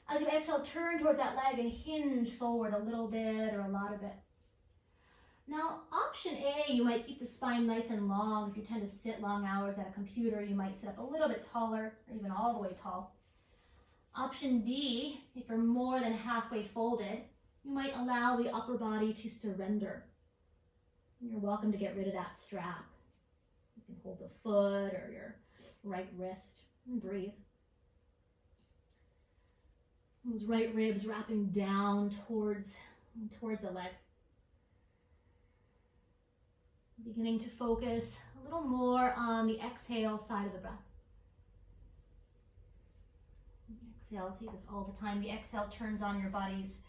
As you exhale, turn towards that leg and hinge forward a little bit or a lot of it. Now, option A, you might keep the spine nice and long. If you tend to sit long hours at a computer, you might sit up a little bit taller or even all the way tall. Option B, if you're more than halfway folded, you might allow the upper body to surrender. You're welcome to get rid of that strap. You can hold the foot or your right wrist and breathe. Those right ribs wrapping down towards the leg. Beginning to focus a little more on the exhale side of the breath. Exhale, see this all the time. The exhale turns on your body's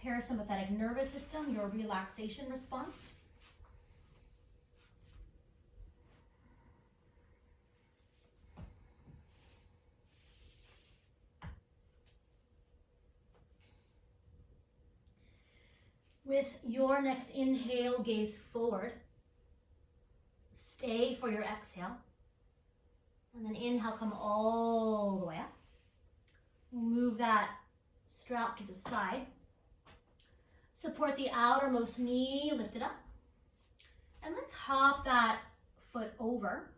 parasympathetic nervous system, your relaxation response. With your next inhale, gaze forward. Stay for your exhale. And then inhale, come all the way up. We'll move that strap to the side. Support the outermost knee, lift it up. And let's hop that foot over.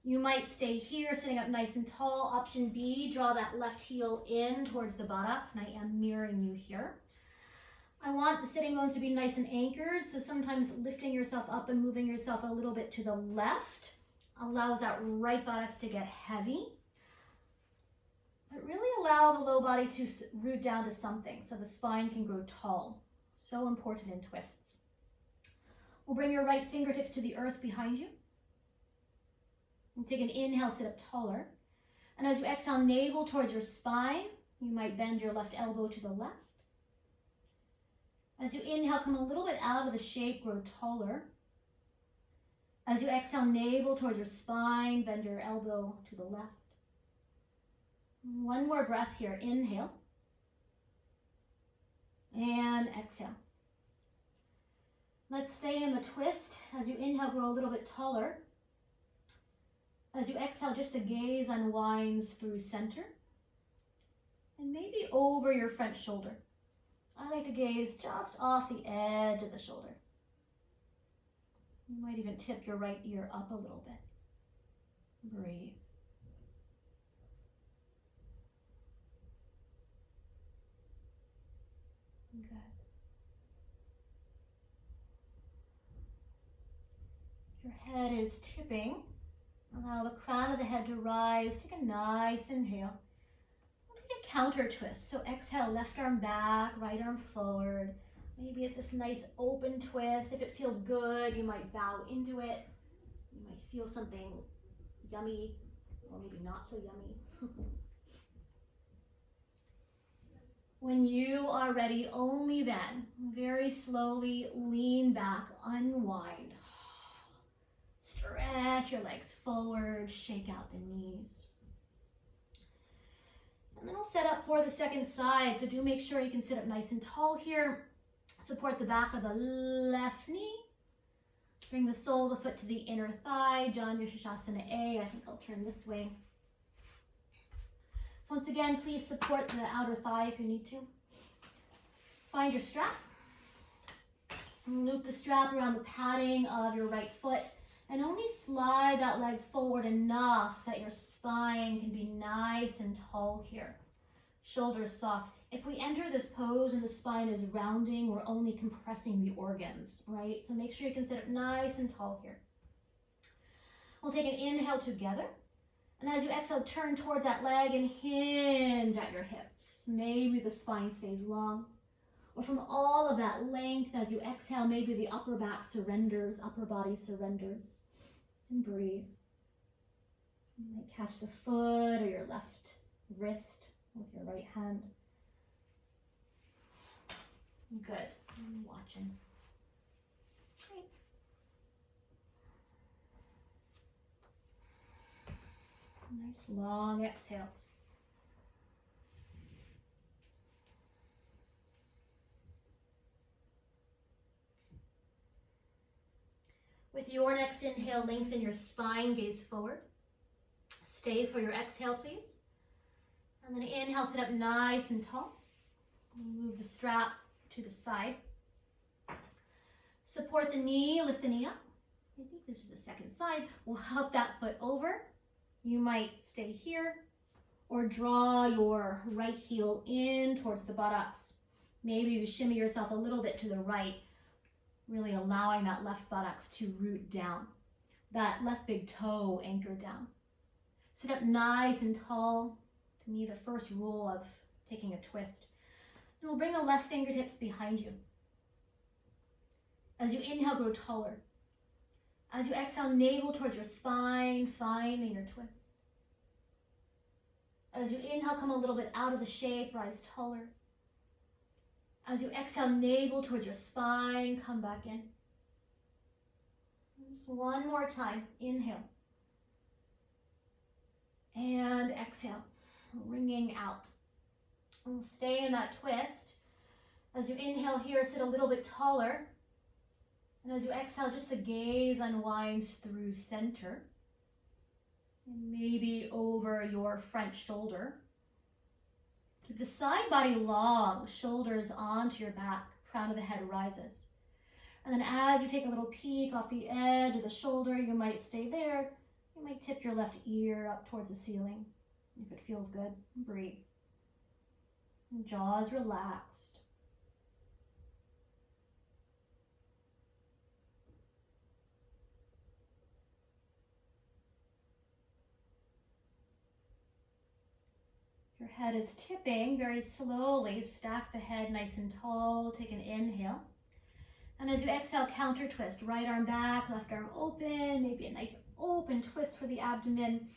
You might stay here, sitting up nice and tall. Option B, draw that left heel in towards the buttocks, and I am mirroring you here. I want the sitting bones to be nice and anchored, so sometimes lifting yourself up and moving yourself a little bit to the left allows that right buttocks to get heavy. But really allow the low body to root down to something so the spine can grow tall. So important in twists. We'll bring your right fingertips to the earth behind you. And take an inhale, sit up taller. And as you exhale, navel towards your spine. You might bend your left elbow to the left. As you inhale, come a little bit out of the shape, grow taller. As you exhale, navel towards your spine, bend your elbow to the left. One more breath here. Inhale. And exhale. Let's stay in the twist. As you inhale, grow a little bit taller. As you exhale, just the gaze unwinds through center. And maybe over your front shoulder. I like to gaze just off the edge of the shoulder. You might even tip your right ear up a little bit. Breathe. Good. Your head is tipping. Allow the crown of the head to rise. Take a nice inhale. We'll take a counter twist. So exhale, left arm back, right arm forward. Maybe it's this nice open twist. If it feels good, you might bow into it. You might feel something yummy, or maybe not so yummy. When you are ready, only then, very slowly lean back, unwind. Stretch your legs forward, shake out the knees. And then we'll set up for the second side. So do make sure you can sit up nice and tall here. Support the back of the left knee. Bring the sole of the foot to the inner thigh. Janu Shasana A. I think I'll turn this way. So once again, please support the outer thigh if you need to. Find your strap. Loop the strap around the padding of your right foot. And only slide that leg forward enough that your spine can be nice and tall here. Shoulders soft. If we enter this pose and the spine is rounding, we're only compressing the organs, right? So make sure you can sit up nice and tall here. We'll take an inhale together. And as you exhale, turn towards that leg and hinge at your hips. Maybe the spine stays long. Or from all of that length, as you exhale, maybe the upper back surrenders, upper body surrenders. And breathe. You might catch the foot or your left wrist with your right hand. Good. I'm watching. Great. Nice long exhales. With your next inhale, lengthen your spine, gaze forward. Stay for your exhale, please. And then inhale, sit up nice and tall. Move the strap to the side. Support the knee, lift the knee up. I think this is the second side. We'll help that foot over. You might stay here or draw your right heel in towards the buttocks. Maybe you shimmy yourself a little bit to the right, really allowing that left buttocks to root down, that left big toe anchored down. Sit up nice and tall. To me, the first rule of taking a twist. And we'll bring the left fingertips behind you. As you inhale, grow taller. As you exhale, navel towards your spine, finding your twist. As you inhale, come a little bit out of the shape, rise taller. As you exhale, navel towards your spine, come back in. Just one more time. Inhale. And exhale, wringing out. And we'll stay in that twist. As you inhale here, sit a little bit taller. And as you exhale, just the gaze unwinds through center. And maybe over your front shoulder. Keep the side body long, shoulders onto your back, crown of the head rises. And then as you take a little peek off the edge of the shoulder, you might stay there. You might tip your left ear up towards the ceiling. If it feels good, breathe. Jaws relaxed. Your head is tipping very slowly. Stack the head nice and tall. Take an inhale. And as you exhale, counter twist. Right arm back, left arm open. Maybe a nice open twist for the abdomen.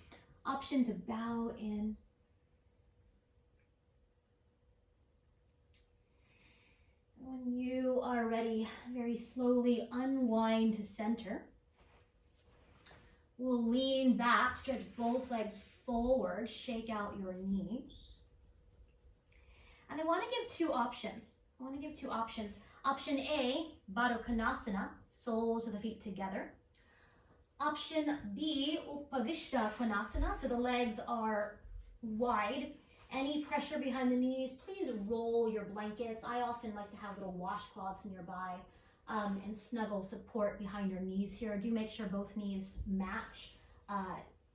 Option to bow in. When you are ready, very slowly unwind to center. We'll lean back, stretch both legs forward, shake out your knees. And I want to give two options. Option A, Baddha Konasana, soles of the feet together. Option B, Upavishta Konasana, so the legs are wide. Any pressure behind the knees, please roll your blankets. I often like to have little washcloths nearby and snuggle support behind your knees here. Do make sure both knees match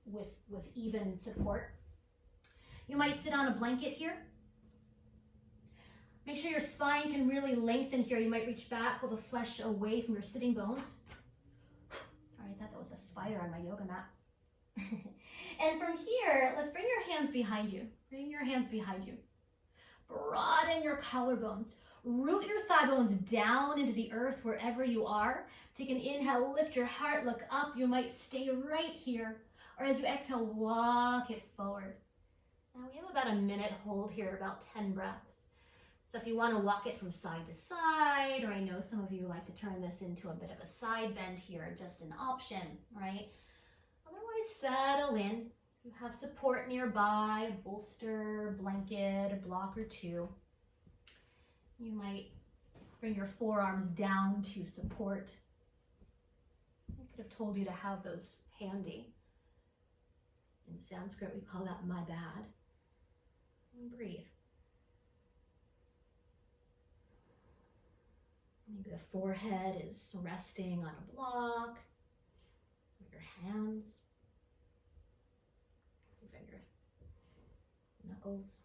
with even support. You might sit on a blanket here. Make sure your spine can really lengthen here. You might reach back, pull the flesh away from your sitting bones. Sorry, I thought that was a spider on my yoga mat. And from here, let's bring your hands behind you. Bring your hands behind you. Broaden your collarbones. Root your thigh bones down into the earth wherever you are. Take an inhale, lift your heart, look up. You might stay right here. Or as you exhale, walk it forward. Now we have about a minute hold here, about 10 breaths. So if you want to walk it from side to side, or I know some of you like to turn this into a bit of a side bend here, just an option, right? Otherwise, settle in. You have support nearby, a bolster, blanket, a block or two. You might bring your forearms down to support. I could have told you to have those handy. In Sanskrit, we call that my bad. And breathe. Maybe the forehead is resting on a block, or your hands, even your knuckles.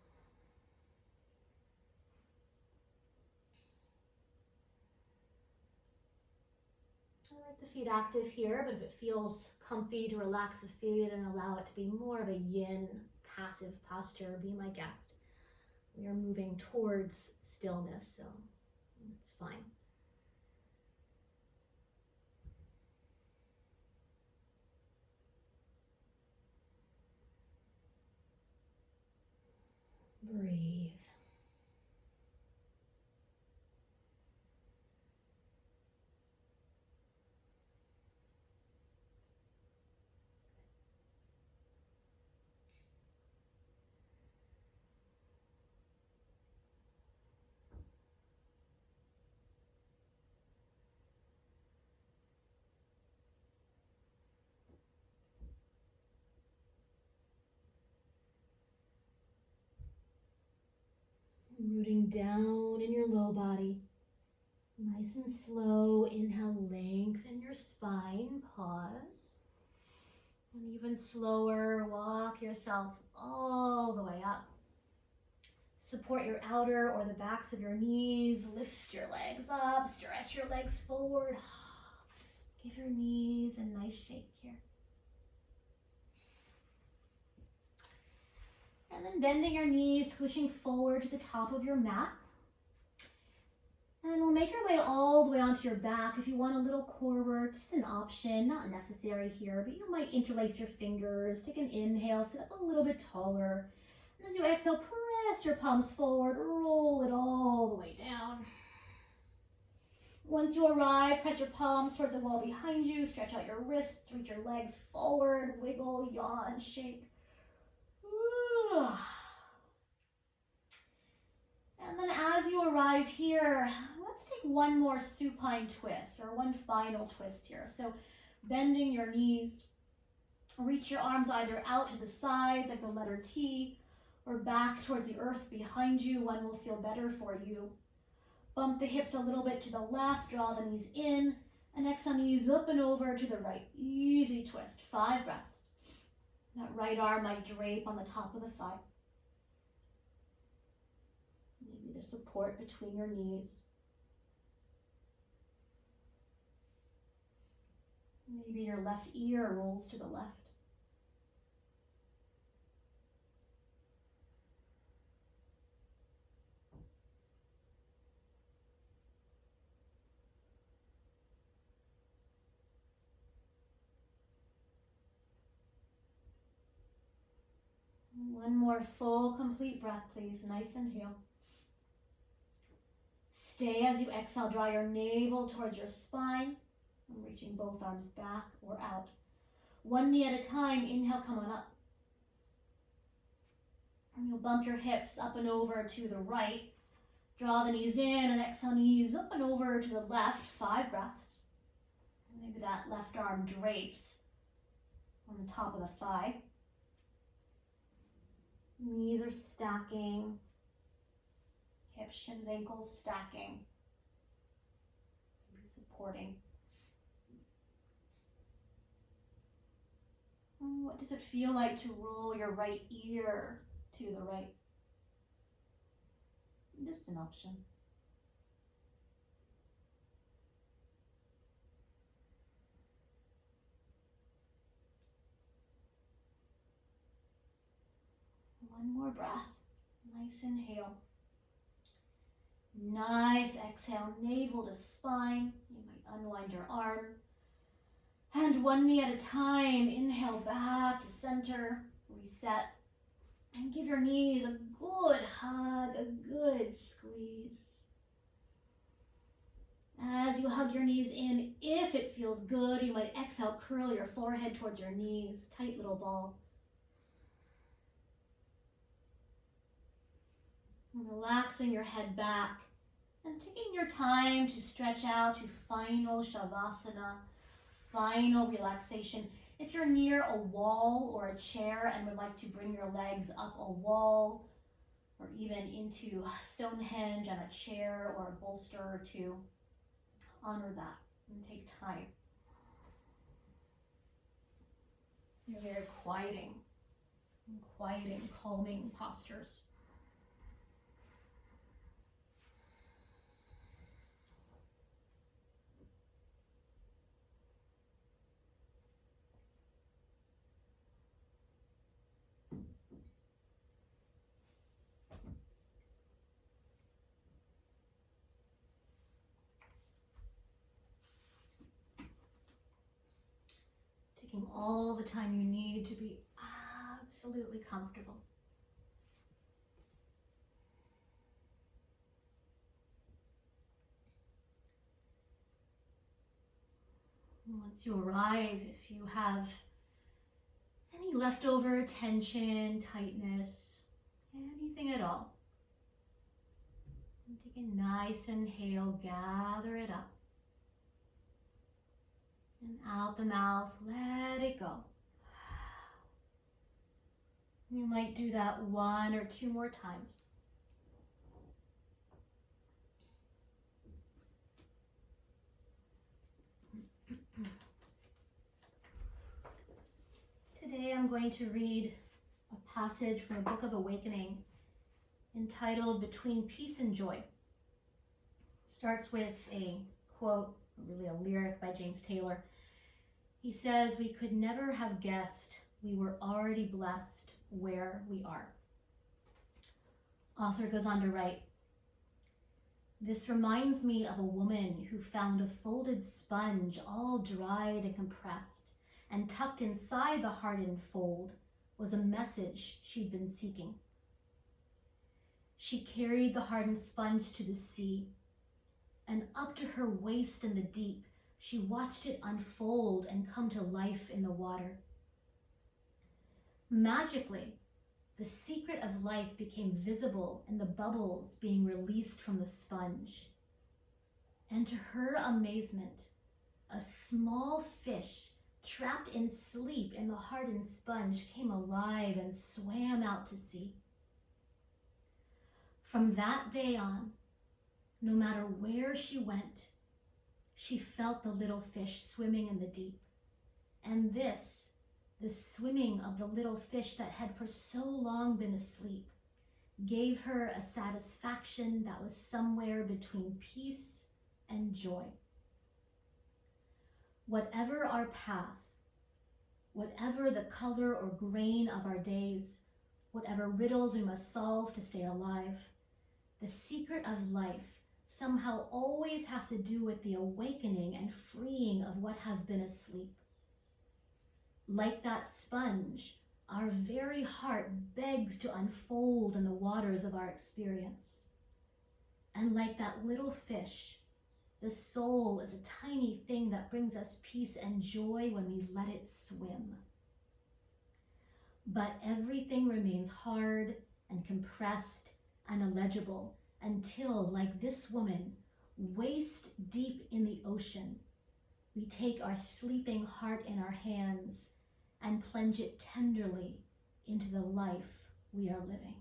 I like the feet active here, but if it feels comfy to relax the feet and allow it to be more of a yin, passive posture, be my guest. We are moving towards stillness, so it's fine. Breathe. Rooting down in your low body. Nice and slow. Inhale, lengthen your spine. Pause. And even slower, walk yourself all the way up. Support your outer or the backs of your knees. Lift your legs up. Stretch your legs forward. Give your knees a nice shake here. And then bending your knees, scooching forward to the top of your mat. And we'll make our way all the way onto your back. If you want a little core work, just an option, not necessary here, but you might interlace your fingers, take an inhale, sit up a little bit taller. And as you exhale, press your palms forward, roll it all the way down. Once you arrive, press your palms towards the wall behind you, stretch out your wrists, reach your legs forward, wiggle, yaw, and shake. And then as you arrive here, let's take one more supine twist, or one final twist here. So bending your knees, reach your arms either out to the sides like the letter T, or back towards the earth behind you. One will feel better for you. Bump the hips a little bit to the left, draw the knees in, and exhale, knees up and over to the right. Easy twist, 5 breaths. That right arm might drape on the top of the thigh. Maybe the support between your knees. Maybe your left ear rolls to the left. One more full, complete breath, please. Nice inhale. Stay as you exhale. Draw your navel towards your spine. I'm reaching both arms back or out. One knee at a time. Inhale, come on up. And you'll bump your hips up and over to the right. Draw the knees in and exhale, knees up and over to the left. 5 breaths. And maybe that left arm drapes on the top of the thigh. Knees are stacking. Hips, shins, ankles stacking. Maybe supporting. What does it feel like to roll your right ear to the right? Just an option. One more breath. Nice inhale. Nice exhale. Navel to spine. You might unwind your arm. And one knee at a time. Inhale back to center. Reset. And give your knees a good hug, a good squeeze. As you hug your knees in, if it feels good, you might exhale, curl your forehead towards your knees. Tight little ball. And relaxing your head back and taking your time to stretch out to final Shavasana, final relaxation. If you're near a wall or a chair and would like to bring your legs up a wall or even into Stonehenge on a chair or a bolster or two, honor that and take time. You're very quieting, calming postures. Taking all the time you need to be absolutely comfortable. And once you arrive, if you have any leftover tension, tightness, anything at all, and take a nice inhale, gather it up. And out the mouth, let it go. You might do that 1 or 2 more times. Today I'm going to read a passage from the Book of Awakening entitled Between Peace and Joy. It starts with a quote, really a lyric by James Taylor. He says, "We could never have guessed we were already blessed where we are." Author goes on to write, "This reminds me of a woman who found a folded sponge all dried and compressed, and tucked inside the hardened fold was a message she'd been seeking. She carried the hardened sponge to the sea, and up to her waist in the deep, she watched it unfold and come to life in the water. Magically, the secret of life became visible in the bubbles being released from the sponge. And to her amazement, a small fish trapped in sleep in the hardened sponge came alive and swam out to sea. From that day on, no matter where she went, she felt the little fish swimming in the deep. And this, the swimming of the little fish that had for so long been asleep, gave her a satisfaction that was somewhere between peace and joy. Whatever our path, whatever the color or grain of our days, whatever riddles we must solve to stay alive, the secret of life somehow always has to do with the awakening and freeing of what has been asleep. Like that sponge, our very heart begs to unfold in the waters of our experience. And like that little fish, the soul is a tiny thing that that brings us peace and joy when we let it swim. But everything remains hard and compressed and illegible until, like this woman, waist deep in the ocean, we take our sleeping heart in our hands and plunge it tenderly into the life we are living.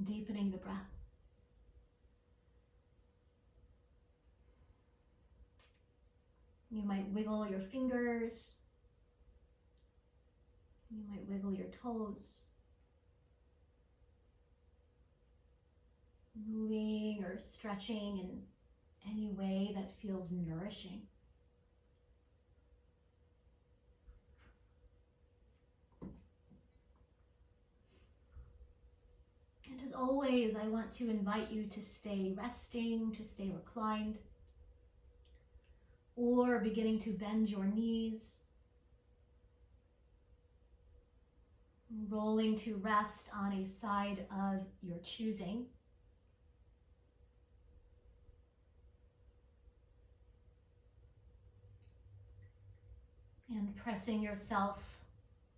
Deepening the breath. You might wiggle your fingers. You might wiggle your toes. Moving or stretching in any way that feels nourishing. And as always, I want to invite you to stay resting, to stay reclined, or beginning to bend your knees, rolling to rest on a side of your choosing. And pressing yourself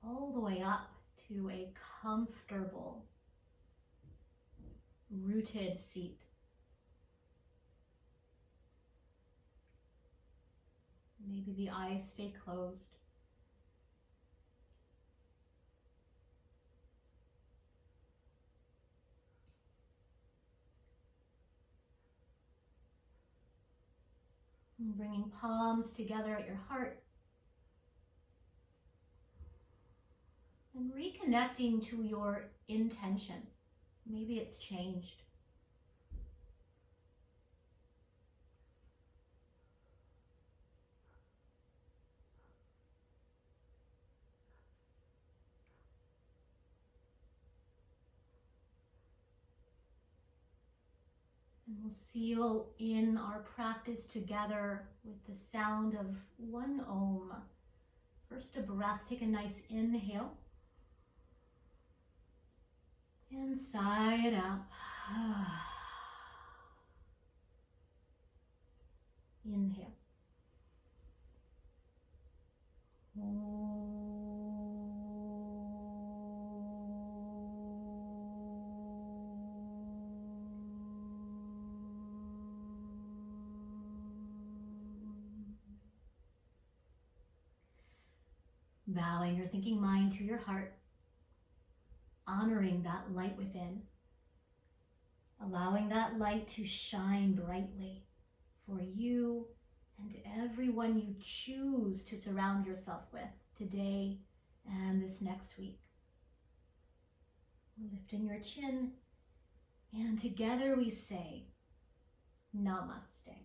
all the way up to a comfortable, rooted seat. Maybe the eyes stay closed. And bringing palms together at your heart. And reconnecting to your intention. Maybe it's changed. And we'll seal in our practice together with the sound of one Om. First a breath, take a nice inhale. And sigh it out. Inhale. Bowing your thinking mind to your heart, honoring that light within, allowing that light to shine brightly for you and everyone you choose to surround yourself with today and this next week. Lifting your chin, and together we say, Namaste.